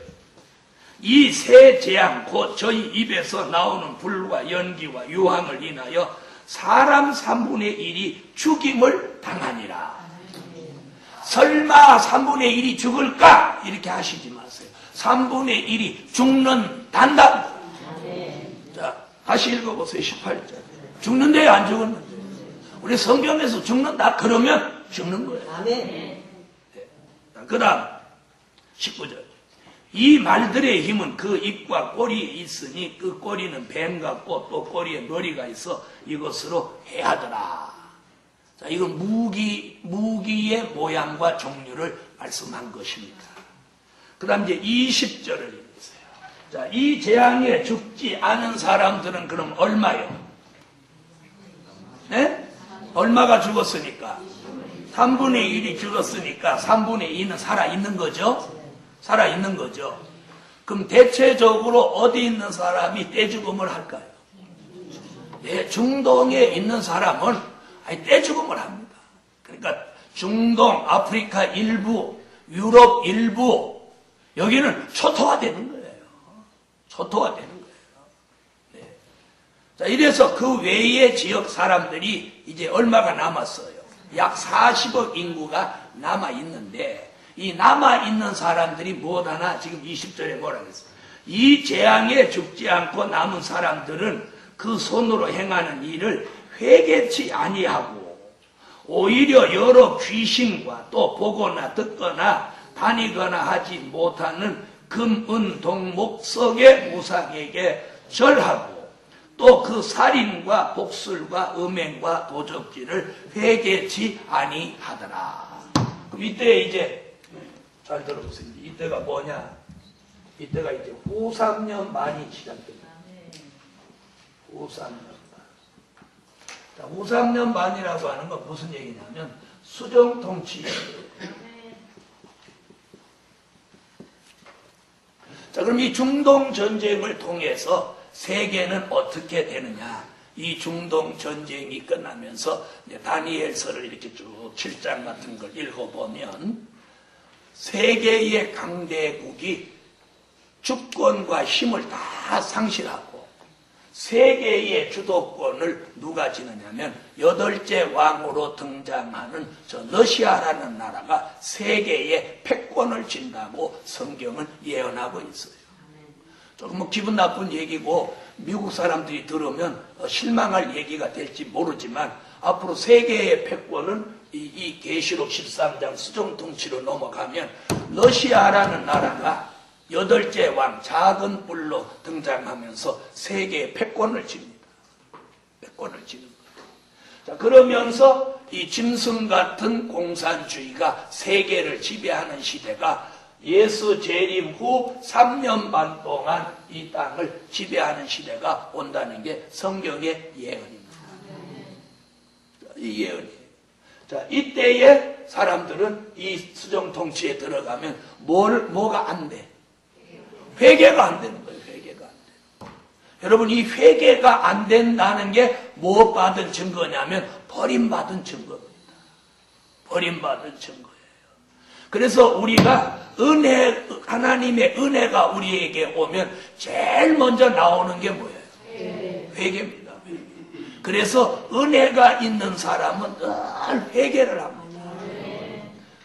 A: 이 세 재앙 곧 저희 입에서 나오는 불과 연기와 유황을 인하여 사람 3분의 1이 죽임을 당하니라. 설마 3분의 1이 죽을까? 이렇게 하시지 마세요. 3분의 1이 죽는단다. 자, 다시 읽어보세요. 18절. 죽는데요, 안 죽었는데? 우리 성경에서 죽는다 그러면 죽는 거예요. 네. 그 다음 19절. 이 말들의 힘은 그 입과 꼬리에 있으니 그 꼬리는 뱀 같고 또 꼬리에 머리가 있어 이것으로 해하더라. 자, 이건 무기의 모양과 종류를 말씀한 것입니다. 그 다음 이제 20절을 읽으세요. 자, 이 재앙에 죽지 않은 사람들은 그럼 얼마요? 네? 얼마가 죽었으니까? 3분의 1이 죽었으니까 3분의 2는 살아있는 거죠? 살아있는 거죠. 그럼 대체적으로 어디 있는 사람이 떼죽음을 할까요? 네, 중동에 있는 사람은 떼죽음을 합니다. 그러니까 중동, 아프리카 일부, 유럽 일부, 여기는 초토화되는 거예요. 초토화되는 거예요. 네. 자, 이래서 그 외의 지역 사람들이 이제 얼마가 남았어요? 약 40억 인구가 남아있는데, 이 남아있는 사람들이 무엇하나 지금 20절에 뭐라고 했어요? 이 재앙에 죽지 않고 남은 사람들은 그 손으로 행하는 일을 회개치 아니하고 오히려 여러 귀신과 또 보거나 듣거나 다니거나 하지 못하는 금, 은, 동, 목석의 우상에게 절하고 또 그 살인과 복술과 음행과 도적질을 회개치 아니하더라. 그럼 이때 이제 잘 들어보세요. 이때가 뭐냐? 이때가 이제 후삼년 만이 시작됩니다. 후삼년 만. 자, 후삼년 만이라고 하는 건 무슨 얘기냐면 수정통치. 자, 그럼 이 중동 전쟁을 통해서 세계는 어떻게 되느냐? 이 중동 전쟁이 끝나면서 다니엘서를 이렇게 쭉 7장 같은 걸 읽어보면 세계의 강대국이 주권과 힘을 다 상실하고 세계의 주도권을 누가 지느냐면 8째 왕으로 등장하는 저 러시아라는 나라가 세계의 패권을 진다고 성경은 예언하고 있어요. 조금 뭐 기분 나쁜 얘기고 미국 사람들이 들으면 실망할 얘기가 될지 모르지만 앞으로 세계의 패권은 이 계시록 13장 수정통치로 넘어가면 러시아라는 나라가 8째 왕 작은 뿔로 등장하면서 세계의 패권을 집니다. 패권을 지는 거예요. 자, 그러면서 이 짐승 같은 공산주의가 세계를 지배하는 시대가 예수 재림 후 3년 반 동안 이 땅을 지배하는 시대가 온다는 게 성경의 예언입니다. 이 예언이에요. 자, 이때에 사람들은 이 수정통치에 들어가면 뭐가 안 돼? 회개가 안 되는 거예요. 회개가 안 돼. 여러분, 이 회개가 안 된다는 게 무엇 받은 증거냐면 버림받은 증거입니다. 버림받은 증거예요. 그래서 우리가 하나님의 은혜가 우리에게 오면 제일 먼저 나오는 게 뭐예요? 회개입니다. 그래서 은혜가 있는 사람은 늘 회개를 합니다.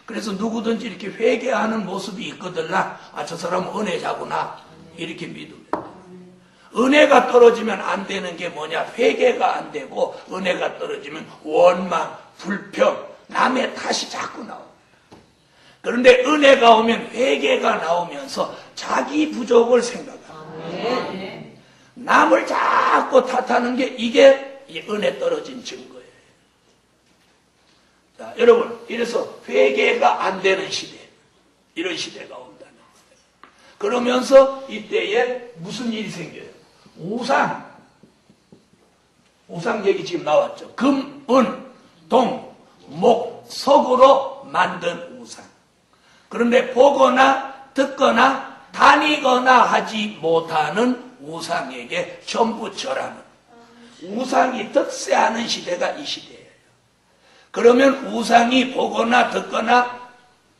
A: 그래서 누구든지 이렇게 회개하는 모습이 있거든요. 저 사람은 은혜자구나. 이렇게 믿으면 돼요. 은혜가 떨어지면 안 되는 게 뭐냐? 회개가 안 되고 은혜가 떨어지면 원망, 불평, 남의 탓이 자꾸 나옵니다. 그런데 은혜가 오면 회개가 나오면서 자기 부족을 생각합니다. 남을 자꾸 탓하는 게 이게 은혜 떨어진 증거예요. 자, 여러분, 이래서 회개가 안 되는 시대, 이런 시대가 온다는 거예요. 그러면서 이때에 무슨 일이 생겨요? 우상 얘기 지금 나왔죠. 금, 은, 동, 목, 석으로 만든 우상. 그런데 보거나 듣거나 다니거나 하지 못하는 우상에게 전부 절하는, 우상이 득세하는 시대가 이 시대예요. 그러면 우상이 보거나 듣거나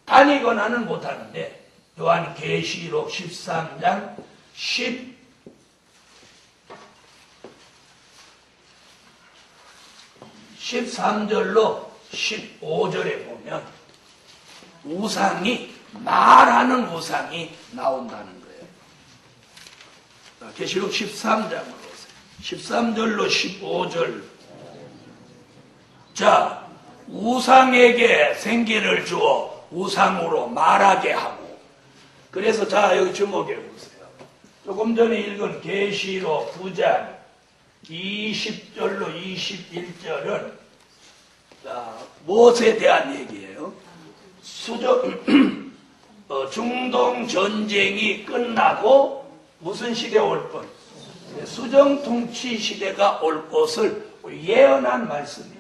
A: 다니거나는 못하는데 요한계시록 13장 13절로 15절에 보면 우상이, 말하는 우상이 나온다는 거예요. 계시록 13장으로 오세요. 13절로 15절. 자, 우상에게 생기를 주어 우상으로 말하게 하고. 그래서 자, 여기 주목해 보세요. 조금 전에 읽은 계시록 9장 20절로 21절은 무엇에 대한 얘기예요? 중동 전쟁이 끝나고 무슨 시대 올 것? 수정 통치 시대가 올 것을 예언한 말씀이에요.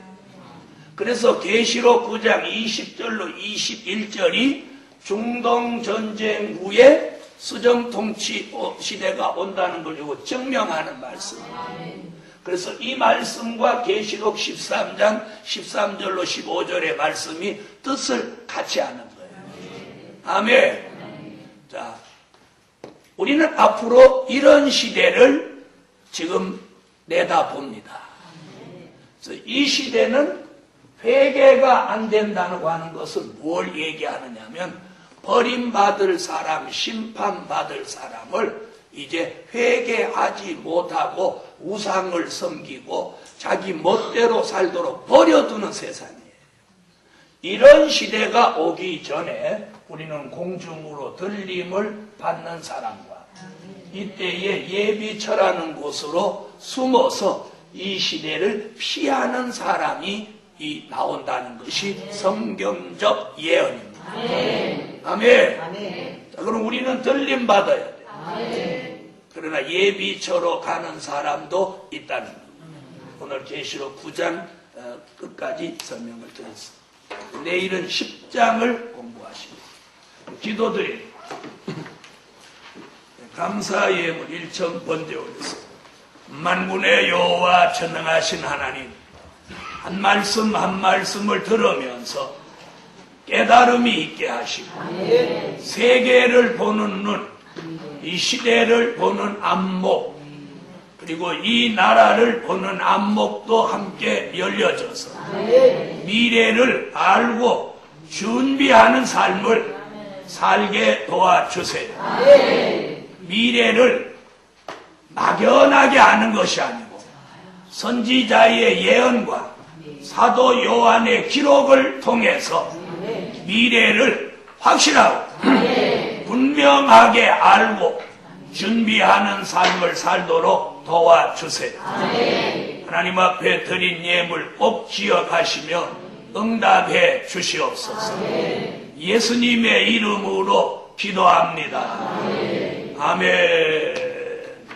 A: 그래서 계시록 9장 20절로 21절이 중동 전쟁 후에 수정 통치 시대가 온다는 걸 증명하는 말씀이에요. 그래서 이 말씀과 계시록 13장 13절로 15절의 말씀이 뜻을 같이 하는 거예요. 아멘. 자, 우리는 앞으로 이런 시대를 지금 내다봅니다. 그래서 이 시대는 회개가 안 된다고 하는 것은 뭘 얘기하느냐면 버림받을 사람, 심판받을 사람을 이제 회개하지 못하고 우상을 섬기고 자기 멋대로 살도록 버려두는 세상이에요. 이런 시대가 오기 전에 우리는 공중으로 들림을 받는 사람과 이때에 예비처라는 곳으로 숨어서 이 시대를 피하는 사람이 나온다는 것이 성경적 예언입니다. 아멘. 아멘. 아멘. 자, 그럼 우리는 들림 받아야 돼. 아멘. 그러나 예비처로 가는 사람도 있다는 겁니다. 오늘 계시록 9장 끝까지 설명을 드렸습니다. 내일은 10장을 공부하십니다. 기도드립니다. 감사 예물 1천 번제 올렸습니다. 만군의 여호와 전능하신 하나님, 한 말씀 한 말씀을 들으면서 깨달음이 있게 하시고 세계를 보는 눈, 이 시대를 보는 안목, 그리고 이 나라를 보는 안목도 함께 열려져서 미래를 알고 준비하는 삶을 살게 도와주세요. 미래를 막연하게 아는 것이 아니고 선지자의 예언과 사도 요한의 기록을 통해서 미래를 확실하고 분명하게 알고 준비하는 삶을 살도록 도와주세요. 하나님 앞에 드린 예물 꼭 기억하시며 응답해 주시옵소서. 예수님의 이름으로 기도합니다. 아멘.